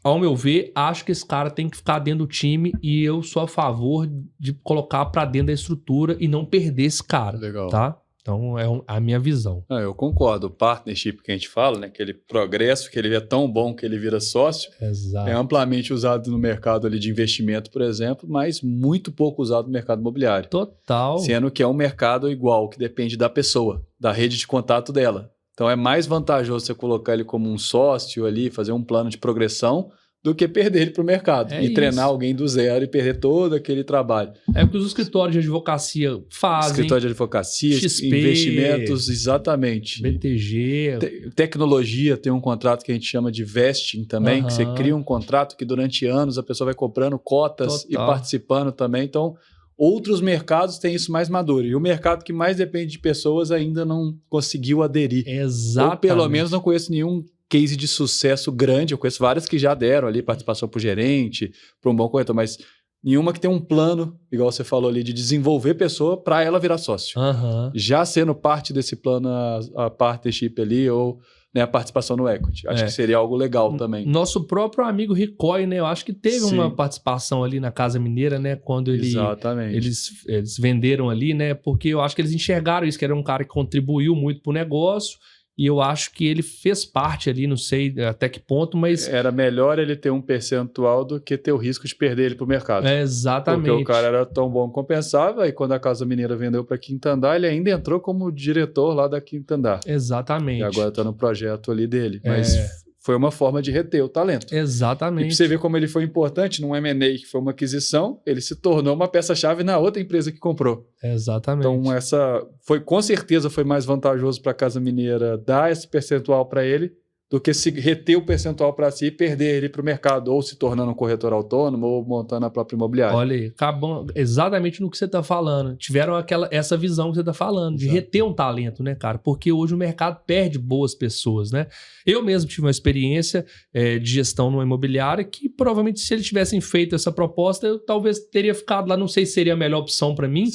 ao meu ver, acho que esse cara tem que ficar dentro do time e eu sou a favor de colocar para dentro da estrutura e não perder esse cara. Legal. Tá? Então, é a minha visão. Eu concordo. O partnership que a gente fala, né, aquele progresso que ele é tão bom que ele vira sócio, exato, é amplamente usado no mercado ali de investimento, por exemplo, mas muito pouco usado no mercado imobiliário. Total. Sendo que é um mercado igual, que depende da pessoa, da rede de contato dela. Então é mais vantajoso você colocar ele como um sócio ali, fazer um plano de progressão, do que perder ele para o mercado e treinar alguém do zero e perder todo aquele trabalho. É porque os escritórios de advocacia fazem. Escritório de advocacia, XP, investimentos, exatamente. BTG. Tecnologia tem um contrato que a gente chama de vesting também, que você cria um contrato que durante anos a pessoa vai comprando cotas e participando também. Então, outros mercados têm isso mais maduro. E o mercado que mais depende de pessoas ainda não conseguiu aderir. Exatamente. Ou pelo menos não conheço nenhum case de sucesso grande. Eu conheço várias que já deram ali participação para o gerente, para um bom corretor, mas nenhuma que tem um plano, igual você falou ali, de desenvolver pessoa para ela virar sócio. Já sendo parte desse plano, a partnership ali, ou né, a participação no equity. Acho que seria algo legal também. Nosso próprio amigo Ricoy, né? Eu acho que teve uma participação ali na Casa Mineira, né? Quando eles venderam ali, né? Porque eu acho que eles enxergaram isso, que era um cara que contribuiu muito para o negócio. E eu acho que ele fez parte ali, não sei até que ponto, mas... Era melhor ele ter um percentual do que ter o risco de perder ele para o mercado. Exatamente. Porque o cara era tão bom que compensava, e quando a Casa Mineira vendeu para Quinta Andar, ele ainda entrou como diretor lá da Quinta Andar. Exatamente. E agora está no projeto ali dele. Mas foi uma forma de reter o talento. Exatamente. E para você ver como ele foi importante num M&A, que foi uma aquisição, ele se tornou uma peça-chave na outra empresa que comprou. Exatamente. Então, com certeza foi mais vantajoso para a Casa Mineira dar esse percentual para ele do que se reter o percentual para si e perder ele para o mercado, ou se tornando um corretor autônomo, ou montando a própria imobiliária. Olha aí, acabam exatamente no que você está falando. Tiveram essa visão que você está falando, de reter um talento, né, cara? Porque hoje o mercado perde boas pessoas, né? Eu mesmo tive uma experiência de gestão numa imobiliária que provavelmente se eles tivessem feito essa proposta, eu talvez teria ficado lá, não sei se seria a melhor opção para mim,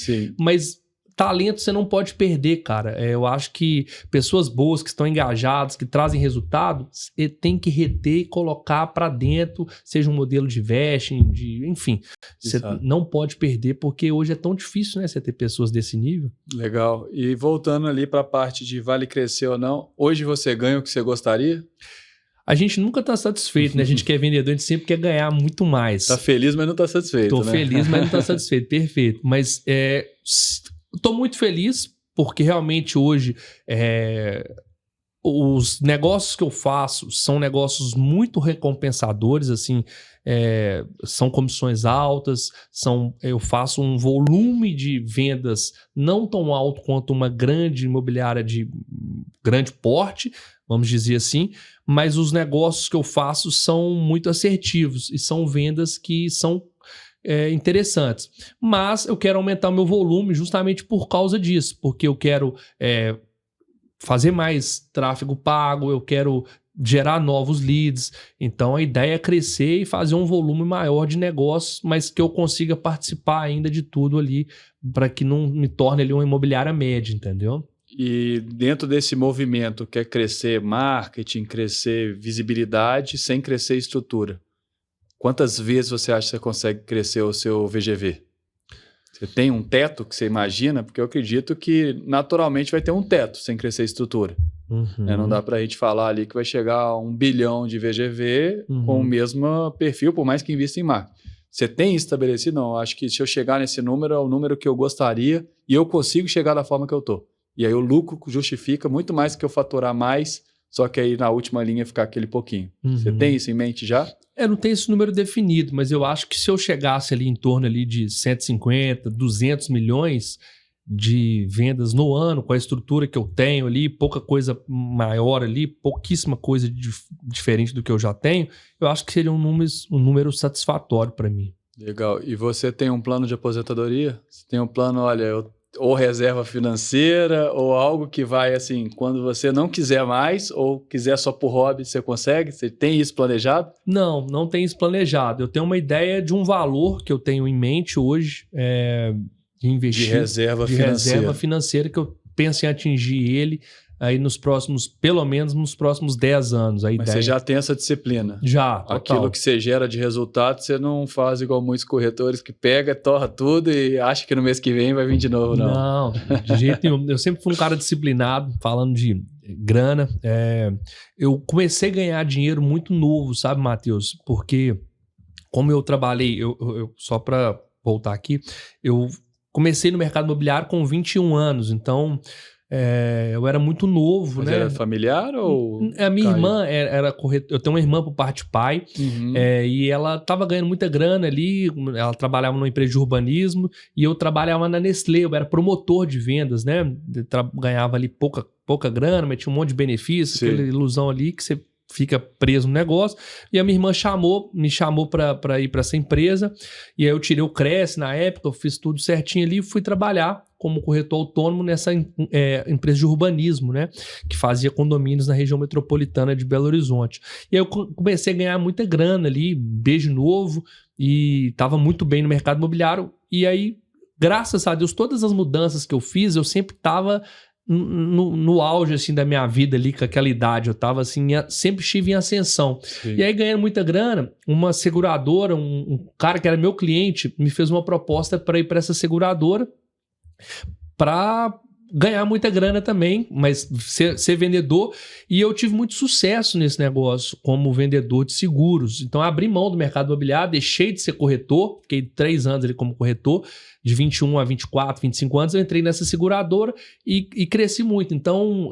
mas... Talento você não pode perder, cara. Eu acho que pessoas boas que estão engajadas, que trazem resultado, você tem que reter e colocar para dentro, seja um modelo de vesting, enfim. Você não pode perder, porque hoje é tão difícil, né, você ter pessoas desse nível. Legal. E voltando ali para a parte de vale crescer ou não, hoje você ganha o que você gostaria? A gente nunca está satisfeito, né? A gente que é vendedor, a gente sempre quer ganhar muito mais. Tá feliz, mas não está satisfeito, Tô feliz, mas não está satisfeito. Perfeito. Mas estou muito feliz porque realmente hoje os negócios que eu faço são negócios muito recompensadores, assim, são comissões altas, eu faço um volume de vendas não tão alto quanto uma grande imobiliária de grande porte, vamos dizer assim, mas os negócios que eu faço são muito assertivos e são vendas que são interessantes. Mas eu quero aumentar o meu volume justamente por causa disso, porque eu quero fazer mais tráfego pago, eu quero gerar novos leads. Então a ideia é crescer e fazer um volume maior de negócios, mas que eu consiga participar ainda de tudo ali, para que não me torne ali uma imobiliária média, entendeu? E dentro desse movimento, quer crescer marketing, crescer visibilidade, sem crescer estrutura. Quantas vezes você acha que você consegue crescer o seu VGV? Você tem um teto que você imagina? Porque eu acredito que naturalmente vai ter um teto sem crescer estrutura. Uhum. Não dá para a gente falar ali que vai chegar a 1 bilhão de VGV com o mesmo perfil, por mais que invista em marketing. Você tem estabelecido? Não, acho que se eu chegar nesse número, é o número que eu gostaria e eu consigo chegar da forma que eu estou. E aí o lucro justifica muito mais que eu faturar mais, só que aí na última linha ficar aquele pouquinho. Você tem isso em mente já? Eu não tenho esse número definido, mas eu acho que se eu chegasse ali em torno ali de 150, 200 milhões de vendas no ano, com a estrutura que eu tenho ali, pouca coisa maior ali, pouquíssima coisa diferente do que eu já tenho, eu acho que seria um número satisfatório para mim. Legal. E você tem um plano de aposentadoria? Você tem um plano, olha, ou reserva financeira, ou algo que vai assim, quando você não quiser mais, ou quiser só por hobby, você consegue? Você tem isso planejado? Não tem isso planejado. Eu tenho uma ideia de um valor que eu tenho em mente hoje, de investir. De reserva financeira, que eu penso em atingir ele aí pelo menos nos próximos 10 anos. Mas você já tem essa disciplina? Já, total. Aquilo que você gera de resultado, você não faz igual muitos corretores que pega, torra tudo e acha que no mês que vem vai vir de novo, não. Não, de jeito nenhum. Eu sempre fui um cara disciplinado, falando de grana. Eu comecei a ganhar dinheiro muito novo, sabe, Matheus? Porque como eu trabalhei, só para voltar aqui, eu comecei no mercado imobiliário com 21 anos, então eu era muito novo. Mas né? Era familiar ou... A minha irmã era corretora. Eu tenho uma irmã por parte de pai, e ela estava ganhando muita grana ali. Ela trabalhava numa empresa de urbanismo e eu trabalhava na Nestlé. Eu era promotor de vendas, né? Ganhava ali pouca grana, mas tinha um monte de benefícios, aquela ilusão ali que você fica preso no negócio. E a minha irmã me chamou para ir para essa empresa, e aí eu tirei o Cresce na época, eu fiz tudo certinho ali e fui trabalhar como corretor autônomo nessa empresa de urbanismo, né? Que fazia condomínios na região metropolitana de Belo Horizonte. E aí eu comecei a ganhar muita grana ali, desde novo, e estava muito bem no mercado imobiliário. E aí, graças a Deus, todas as mudanças que eu fiz, eu sempre estava no auge assim da minha vida ali, com aquela idade, eu tava assim, sempre estive em ascensão. Sim. E aí, ganhando muita grana, uma seguradora, um cara que era meu cliente, me fez uma proposta para ir para essa seguradora para ganhar muita grana também, mas ser vendedor. E eu tive muito sucesso nesse negócio como vendedor de seguros. Então, abri mão do mercado imobiliário, deixei de ser corretor, fiquei 3 anos ali como corretor, de 21 a 24, 25 anos, eu entrei nessa seguradora e cresci muito. Então,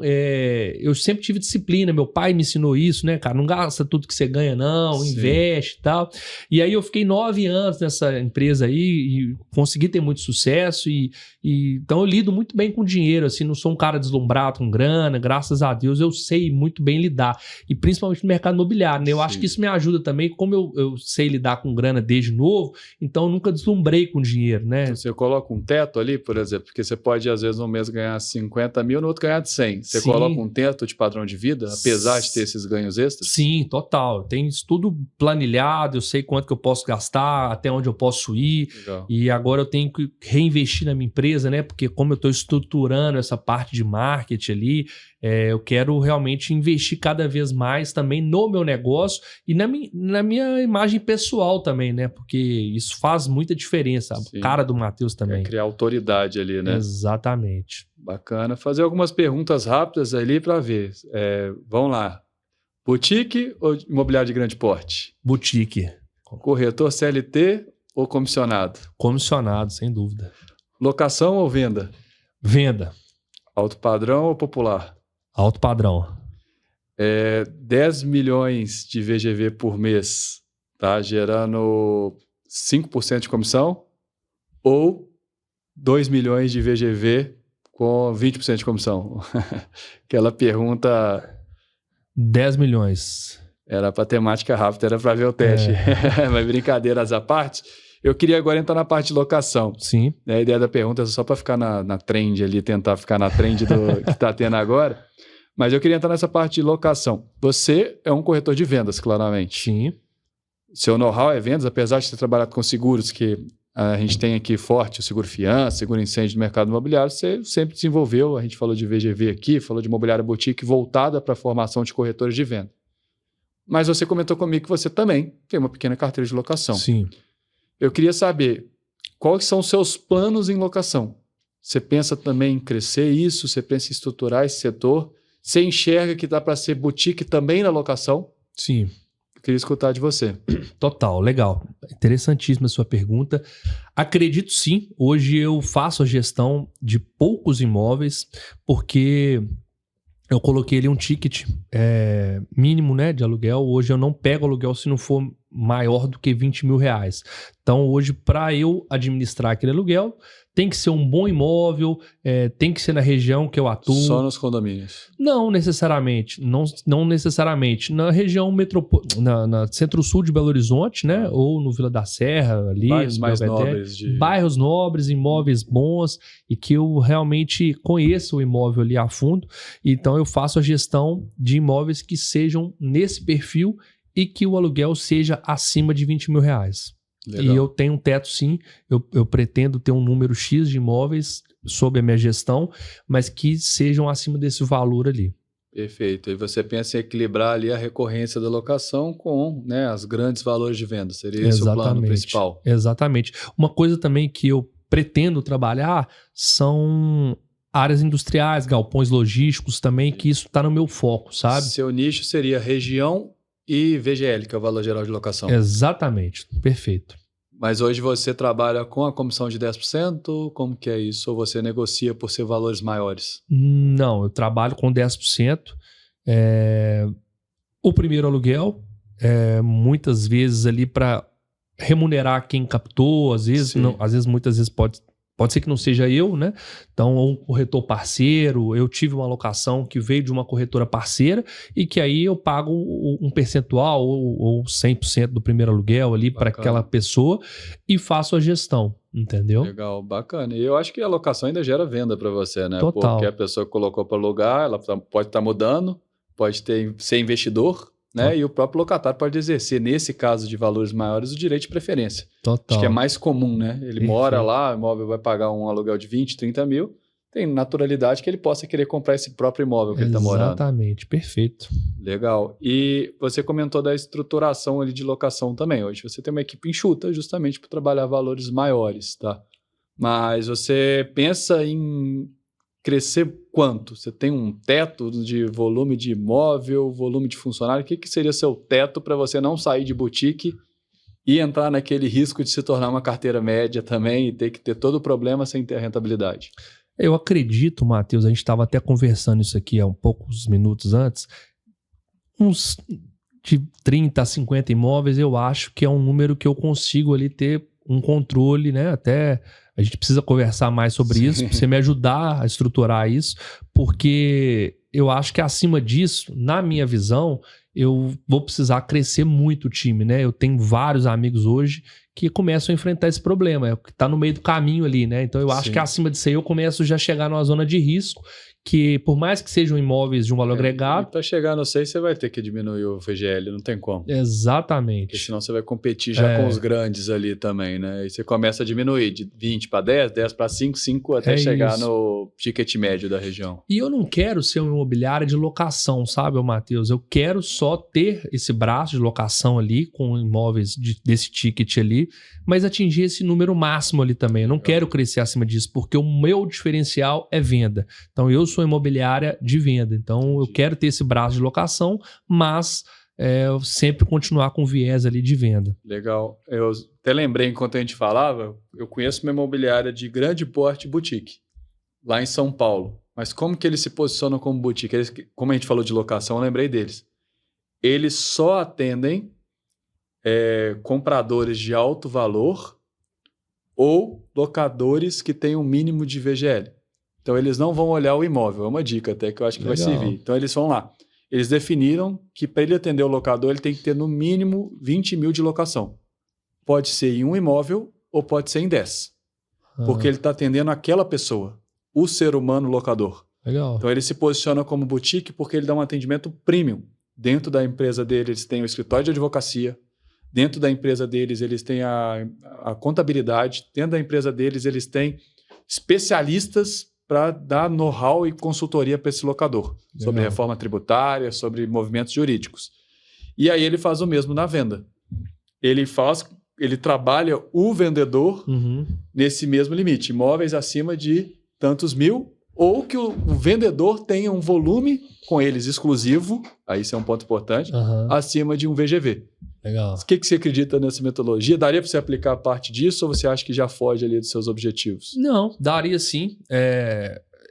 eu sempre tive disciplina. Meu pai me ensinou isso, né, cara? Não gasta tudo que você ganha, não. Sim. Investe e tal. E aí eu fiquei 9 anos nessa empresa aí e consegui ter muito sucesso. Então, eu lido muito bem com dinheiro, assim, não sou um cara deslumbrado com grana. Graças a Deus, eu sei muito bem lidar. E principalmente no mercado imobiliário, né? Eu acho que isso me ajuda também. Como eu sei lidar com grana desde novo, então eu nunca deslumbrei com dinheiro, né? Você coloca um teto ali, por exemplo, porque você pode, às vezes, no mês ganhar 50 mil, no outro ganhar 100. Você coloca um teto de padrão de vida, apesar de ter esses ganhos extras? Sim, total. Tem isso tudo planilhado, eu sei quanto que eu posso gastar, até onde eu posso ir. Legal. E agora eu tenho que reinvestir na minha empresa, né? Porque como eu estou estruturando essa parte de marketing ali, eu quero realmente investir cada vez mais também no meu negócio e na minha imagem pessoal também, né? Porque isso faz muita diferença. A cara do Matheus também. Criar autoridade ali, né? Exatamente. Bacana. Fazer algumas perguntas rápidas ali para ver. Vamos lá. Boutique ou imobiliário de grande porte? Boutique. Corretor CLT ou comissionado? Comissionado, sem dúvida. Locação ou venda? Venda. Alto padrão ou popular? Alto padrão. 10 milhões de VGV por mês, tá? Gerando 5% de comissão, ou 2 milhões de VGV com 20% de comissão? Aquela pergunta... 10 milhões. Era para temática rápida, era para ver o teste. Mas brincadeiras à parte, eu queria agora entrar na parte de locação. Sim. A ideia da pergunta é só para ficar na trend ali, tentar ficar na trend do que está tendo agora. Mas eu queria entrar nessa parte de locação. Você é um corretor de vendas, claramente. Sim. Seu know-how é vendas, apesar de ter trabalhado com seguros, que a gente tem aqui forte, o seguro fiança, seguro incêndio no mercado imobiliário, você sempre desenvolveu, a gente falou de VGV aqui, falou de imobiliária boutique voltada para a formação de corretores de venda. Mas você comentou comigo que você também tem uma pequena carteira de locação. Sim. Eu queria saber quais são os seus planos em locação. Você pensa também em crescer isso? Você pensa em estruturar esse setor? Você enxerga que dá para ser boutique também na locação? Sim. Eu queria escutar de você. Total, legal. Interessantíssima a sua pergunta. Acredito sim. Hoje eu faço a gestão de poucos imóveis, porque eu coloquei ali um ticket mínimo, né, de aluguel. Hoje eu não pego aluguel se não for maior do que 20 mil reais. Então hoje, para eu administrar aquele aluguel, tem que ser um bom imóvel, tem que ser na região que eu atuo. Só nos condomínios? Não necessariamente. Não necessariamente. Na região na Centro-Sul de Belo Horizonte, né? Ou no Vila da Serra, ali. Bairros mais nobres. Bairros nobres, imóveis bons e que eu realmente conheço o imóvel ali a fundo. Então eu faço a gestão de imóveis que sejam nesse perfil e que o aluguel seja acima de 20 mil reais. Legal. E eu tenho um teto sim, eu pretendo ter um número X de imóveis sob a minha gestão, mas que sejam acima desse valor ali. Perfeito. E você pensa em equilibrar ali a recorrência da locação com, né, os grandes valores de venda. Seria esse o plano principal? Exatamente. Uma coisa também que eu pretendo trabalhar são áreas industriais, galpões logísticos também, que isso está no meu foco, sabe? Seu nicho seria região e VGL, que é o Valor Geral de Locação. Exatamente, perfeito. Mas hoje você trabalha com a comissão de 10%? Como que é isso? Ou você negocia por ser valores maiores? Não, eu trabalho com 10%. O primeiro aluguel, muitas vezes ali para remunerar quem captou, às vezes, muitas vezes pode ser que não seja eu, né? Então, um corretor parceiro, eu tive uma locação que veio de uma corretora parceira e que aí eu pago um percentual ou 100% do primeiro aluguel ali para aquela pessoa e faço a gestão, entendeu? Legal, bacana. E eu acho que a locação ainda gera venda para você, né? Total. Porque a pessoa colocou para alugar, ela pode estar mudando, pode ser investidor, né? E o próprio locatário pode exercer, nesse caso de valores maiores, o direito de preferência. Total. Acho que é mais comum, né? Ele mora lá, o imóvel vai pagar um aluguel de 20, 30 mil, tem naturalidade que ele possa querer comprar esse próprio imóvel que ele está morando. Exatamente, perfeito. Legal. E você comentou da estruturação ali de locação também. Hoje você tem uma equipe enxuta justamente para trabalhar valores maiores, tá? Mas você pensa em crescer quanto? Você tem um teto de volume de imóvel, volume de funcionário? O que seria seu teto para você não sair de boutique e entrar naquele risco de se tornar uma carteira média também e ter que ter todo o problema sem ter rentabilidade? Eu acredito, Matheus, a gente estava até conversando isso aqui há poucos minutos antes, uns de 30 a 50 imóveis, eu acho que é um número que eu consigo ali ter um controle, né? Até a gente precisa conversar mais sobre isso, para você me ajudar a estruturar isso, porque eu acho que acima disso, na minha visão, eu vou precisar crescer muito o time, né? Eu tenho vários amigos hoje que começam a enfrentar esse problema, que tá no meio do caminho ali, né? Então eu acho que acima disso aí eu começo já a chegar numa zona de risco, que por mais que sejam imóveis de um valor agregado... Para chegar no 6, você vai ter que diminuir o VGL, não tem como. Exatamente. Porque senão você vai competir já com os grandes ali também, né? E você começa a diminuir de 20 para 10, 10 para 5, 5 até chegar no ticket médio da região. E eu não quero ser uma imobiliária de locação, sabe, Matheus? Eu quero só ter esse braço de locação ali, com imóveis desse ticket ali, mas atingir esse número máximo ali também. Eu não quero crescer acima disso, porque o meu diferencial é venda. Então eu sou imobiliária de venda, então eu quero ter esse braço de locação, mas eu sempre continuar com viés ali de venda. Legal. Eu até lembrei, enquanto a gente falava, eu conheço uma imobiliária de grande porte boutique, lá em São Paulo. Mas como que eles se posicionam como boutique? Como a gente falou de locação, eu lembrei deles. Eles só atendem compradores de alto valor ou locadores que têm um mínimo de VGL. Então, eles não vão olhar o imóvel. É uma dica até que eu acho que vai servir. Então, eles vão lá. Eles definiram que para ele atender o locador, ele tem que ter no mínimo 20 mil de locação. Pode ser em um imóvel ou pode ser em 10. Porque ele está atendendo aquela pessoa, o ser humano locador. Legal. Então, ele se posiciona como boutique porque ele dá um atendimento premium. Dentro da empresa dele, eles têm o escritório de advocacia. Dentro da empresa deles, eles têm a contabilidade. Dentro da empresa deles, eles têm especialistas para dar know-how e consultoria para esse locador. Legal. Sobre reforma tributária, sobre movimentos jurídicos. E aí ele faz o mesmo na venda. Ele trabalha o vendedor nesse mesmo limite. Imóveis acima de tantos mil, ou que o vendedor tenha um volume com eles exclusivo, aí isso é um ponto importante, acima de um VGV. Legal. O que você acredita nessa metodologia? Daria para você aplicar parte disso ou você acha que já foge ali dos seus objetivos? Não, daria sim.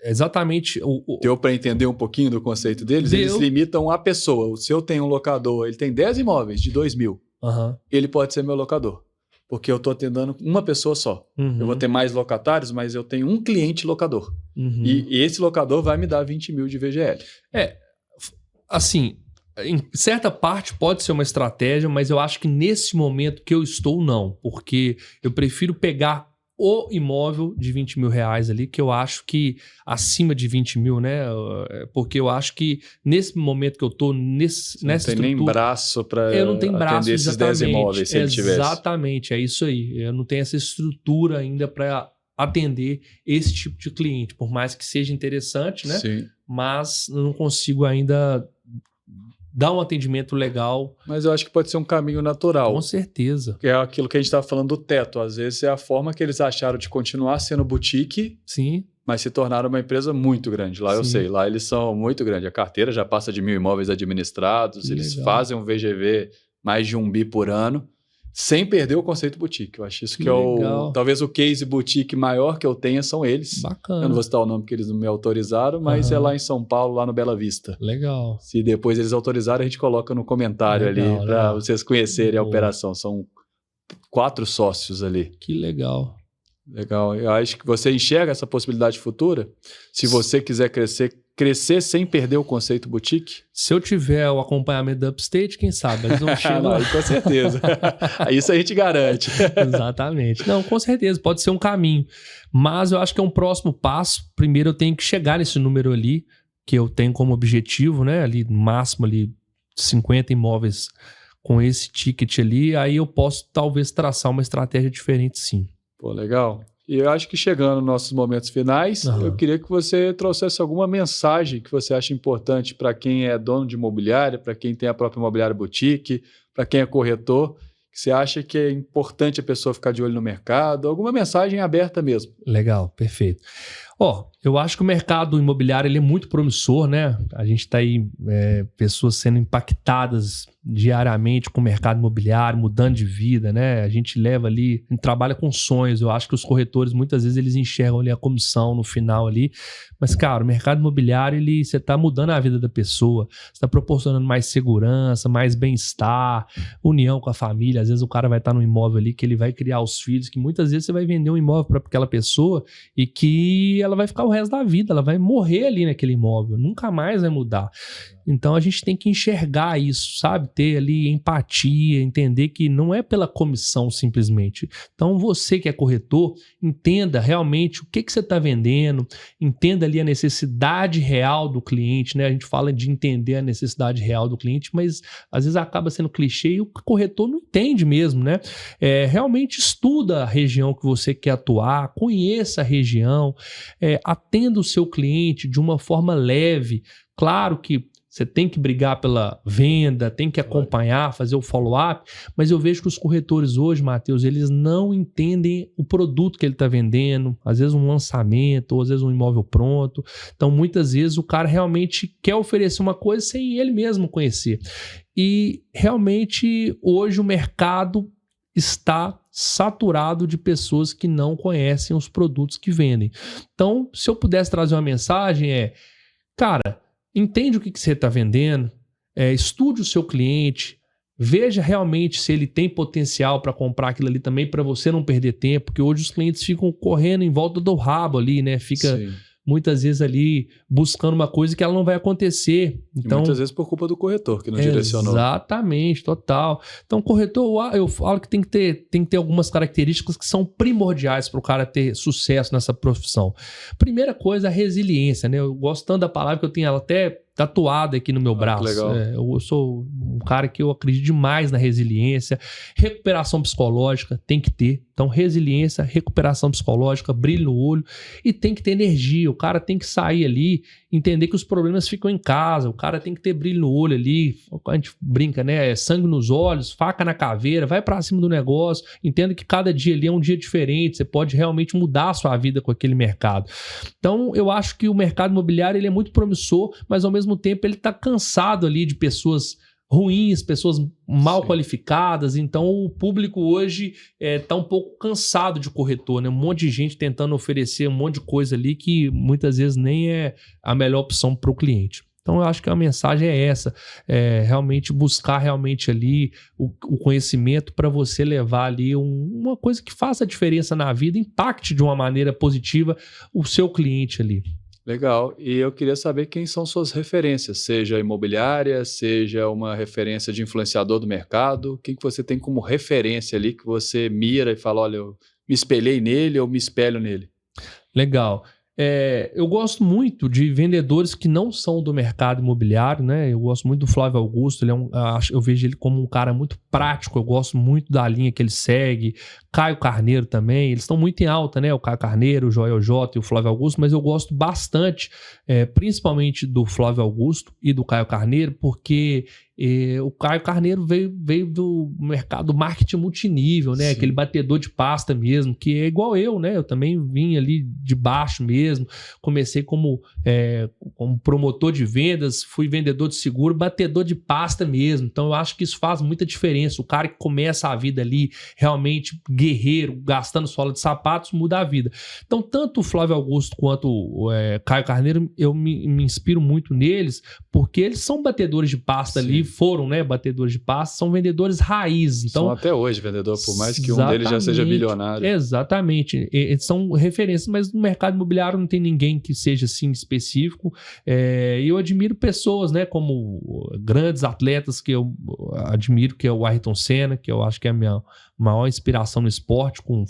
Exatamente. Deu para entender um pouquinho do conceito deles? Eles limitam a pessoa. Se eu tenho um locador, ele tem 10 imóveis de 2 mil, ele pode ser meu locador. Porque eu estou atendendo uma pessoa só. Eu vou ter mais locatários, mas eu tenho um cliente locador. E esse locador vai me dar 20 mil de VGL. Assim, em certa parte pode ser uma estratégia, mas eu acho que nesse momento que eu estou, não. Porque eu prefiro pegar o imóvel de 20 mil reais ali, que eu acho que acima de 20 mil, né? Porque eu acho que nesse momento que eu tô nessa estrutura... Não tem nem braço para atender esses 10 imóveis, se ele tivesse. Exatamente, é isso aí. Eu não tenho essa estrutura ainda para atender esse tipo de cliente, por mais que seja interessante, né? Sim. Mas eu não consigo ainda dar um atendimento legal. Mas eu acho que pode ser um caminho natural. Com certeza. Que é aquilo que a gente estava falando do teto. Às vezes é a forma que eles acharam de continuar sendo boutique, sim, mas se tornaram uma empresa muito grande. Lá eu sei, lá eles são muito grandes. A carteira já passa de 1.000 imóveis administrados, eles fazem um VGV mais de 1 bi por ano, sem perder o conceito boutique. Eu acho isso que é talvez o case boutique maior que eu tenha são eles. Bacana. Eu não vou citar o nome porque eles não me autorizaram, mas é lá em São Paulo, lá no Bela Vista. Legal. Se depois eles autorizarem, a gente coloca no comentário ali para vocês conhecerem a operação. São 4 sócios ali. Que legal. Legal. Eu acho que você enxerga essa possibilidade futura? Se você quiser crescer sem perder o conceito boutique? Se eu tiver o acompanhamento da Upstate, quem sabe? Eles não chegam. Com certeza. Isso a gente garante. Exatamente. Não, com certeza, pode ser um caminho. Mas eu acho que é um próximo passo. Primeiro eu tenho que chegar nesse número ali, que eu tenho como objetivo, né? Ali, no máximo, ali, 50 imóveis com esse ticket ali. Aí eu posso, talvez, traçar uma estratégia diferente, sim. Pô, legal. E eu acho que chegando nos nossos momentos finais, eu queria que você trouxesse alguma mensagem que você acha importante para quem é dono de imobiliária, para quem tem a própria imobiliária boutique, para quem é corretor, que você acha que é importante a pessoa ficar de olho no mercado, alguma mensagem aberta mesmo. Legal, perfeito. Eu acho que o mercado imobiliário ele é muito promissor, né? A gente está aí, pessoas sendo impactadas diariamente com o mercado imobiliário, mudando de vida, né? A gente leva ali, a gente trabalha com sonhos. Eu acho que os corretores, muitas vezes, eles enxergam ali a comissão no final ali. Mas, cara, o mercado imobiliário, você está mudando a vida da pessoa, você está proporcionando mais segurança, mais bem-estar, união com a família. Às vezes o cara vai estar num imóvel ali que ele vai criar os filhos, que muitas vezes você vai vender um imóvel para aquela pessoa e que ela vai ficar o resto da vida, ela vai morrer ali naquele imóvel, nunca mais vai mudar. Então a gente tem que enxergar isso, sabe? Ter ali empatia, entender que não é pela comissão simplesmente. Então você que é corretor, entenda realmente o que você está vendendo, entenda ali a necessidade real do cliente, né? A gente fala de entender a necessidade real do cliente, mas às vezes acaba sendo clichê e o corretor não entende mesmo, né? Realmente estuda a região que você quer atuar, conheça a região, atenda o seu cliente de uma forma leve. Claro que você tem que brigar pela venda, tem que acompanhar, fazer o follow-up, mas eu vejo que os corretores hoje, Matheus, eles não entendem o produto que ele está vendendo, às vezes um lançamento, ou às vezes um imóvel pronto. Então, muitas vezes o cara realmente quer oferecer uma coisa sem ele mesmo conhecer. E realmente hoje o mercado está saturado de pessoas que não conhecem os produtos que vendem. Então, se eu pudesse trazer uma mensagem cara, entende o que você está vendendo, estude o seu cliente, veja realmente se ele tem potencial para comprar aquilo ali também, para você não perder tempo, porque hoje os clientes ficam correndo em volta do rabo ali, né? Fica Sim. muitas vezes ali buscando uma coisa que ela não vai acontecer. Então, e muitas vezes por culpa do corretor que não direcionou. Exatamente, total. Então, corretor, eu falo que tem que ter algumas características que são primordiais para o cara ter sucesso nessa profissão. Primeira coisa, a resiliência, né? Eu gosto tanto da palavra que eu tenho ela até tatuada aqui no meu braço. Legal. Eu sou um cara que eu acredito demais na resiliência. Recuperação psicológica tem que ter. Então, resiliência, recuperação psicológica, brilho no olho e tem que ter energia. O cara tem que sair ali, entender que os problemas ficam em casa. O cara tem que ter brilho no olho ali. A gente brinca, né? Sangue nos olhos, faca na caveira, vai pra cima do negócio. Entenda que cada dia ali é um dia diferente. Você pode realmente mudar a sua vida com aquele mercado. Então, eu acho que o mercado imobiliário ele é muito promissor, mas ao mesmo tempo ele está cansado ali de pessoas ruins, pessoas mal qualificadas. Então o público hoje está um pouco cansado de corretor, né? Um monte de gente tentando oferecer um monte de coisa ali que muitas vezes nem é a melhor opção para o cliente. Então eu acho que a mensagem é essa, realmente buscar realmente ali o conhecimento para você levar ali uma coisa que faça a diferença na vida, impacte de uma maneira positiva o seu cliente ali. Legal. E eu queria saber quem são suas referências, seja imobiliária, seja uma referência de influenciador do mercado. Quem que você tem como referência ali que você mira e fala, olha, eu me espelhei nele ou me espelho nele? Legal. Eu gosto muito de vendedores que não são do mercado imobiliário, né? Eu gosto muito do Flávio Augusto, eu vejo ele como um cara muito prático, eu gosto muito da linha que ele segue. Caio Carneiro também, eles estão muito em alta, né? O Caio Carneiro, o Joel J e o Flávio Augusto, mas eu gosto bastante, principalmente do Flávio Augusto e do Caio Carneiro, porque o Caio Carneiro veio do mercado do marketing multinível, né? Sim. Aquele batedor de pasta mesmo, que é igual eu, né? Eu também vim ali de baixo mesmo, comecei como promotor de vendas, fui vendedor de seguro, batedor de pasta mesmo. Então eu acho que isso faz muita diferença. O cara que começa a vida ali realmente guerreiro, gastando sola de sapatos, muda a vida. Então tanto o Flávio Augusto quanto o Caio Carneiro, eu me inspiro muito neles, porque eles são batedores de pasta. Sim. Ali, foram, né, batedores de pasta, são vendedores raiz. Então, são até hoje vendedor, por mais que um deles já seja bilionário. Exatamente. Eles são referências, mas no mercado imobiliário não tem ninguém que seja assim específico. E eu admiro pessoas, né, como grandes atletas que eu admiro, que é o Ayrton Senna, que eu acho que é a minha maior inspiração no esporte, com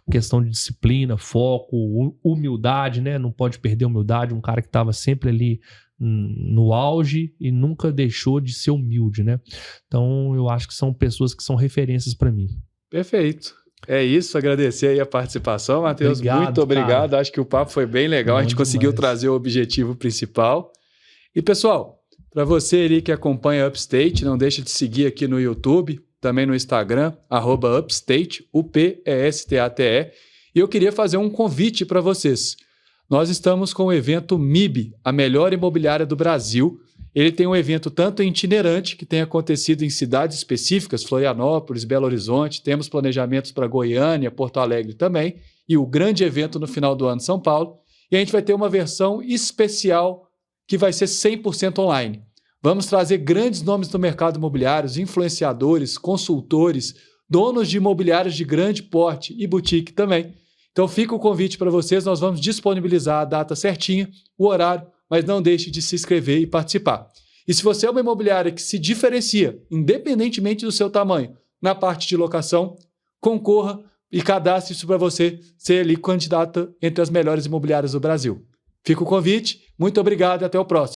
questão de disciplina, foco, humildade, né? Não pode perder a humildade, um cara que estava sempre ali no auge e nunca deixou de ser humilde, né? Então eu acho que são pessoas que são referências para mim. Perfeito. É isso, agradecer aí a participação, Matheus. Muito obrigado. Cara. Acho que o papo foi bem legal. A gente conseguiu trazer o objetivo principal. E pessoal, para você ali que acompanha a Upstate, não deixe de seguir aqui no YouTube, também no Instagram, @Upstate, UPESTATE. E eu queria fazer um convite para vocês. Nós estamos com o evento MIB, a melhor imobiliária do Brasil. Ele tem um evento tanto itinerante, que tem acontecido em cidades específicas, Florianópolis, Belo Horizonte, temos planejamentos para Goiânia, Porto Alegre também, e o grande evento no final do ano em São Paulo. E a gente vai ter uma versão especial que vai ser 100% online. Vamos trazer grandes nomes do mercado imobiliário, influenciadores, consultores, donos de imobiliários de grande porte e boutique também. Então fica o convite para vocês, nós vamos disponibilizar a data certinha, o horário, mas não deixe de se inscrever e participar. E se você é uma imobiliária que se diferencia, independentemente do seu tamanho, na parte de locação, concorra e cadastre isso para você ser ali candidata entre as melhores imobiliárias do Brasil. Fica o convite, muito obrigado e até o próximo.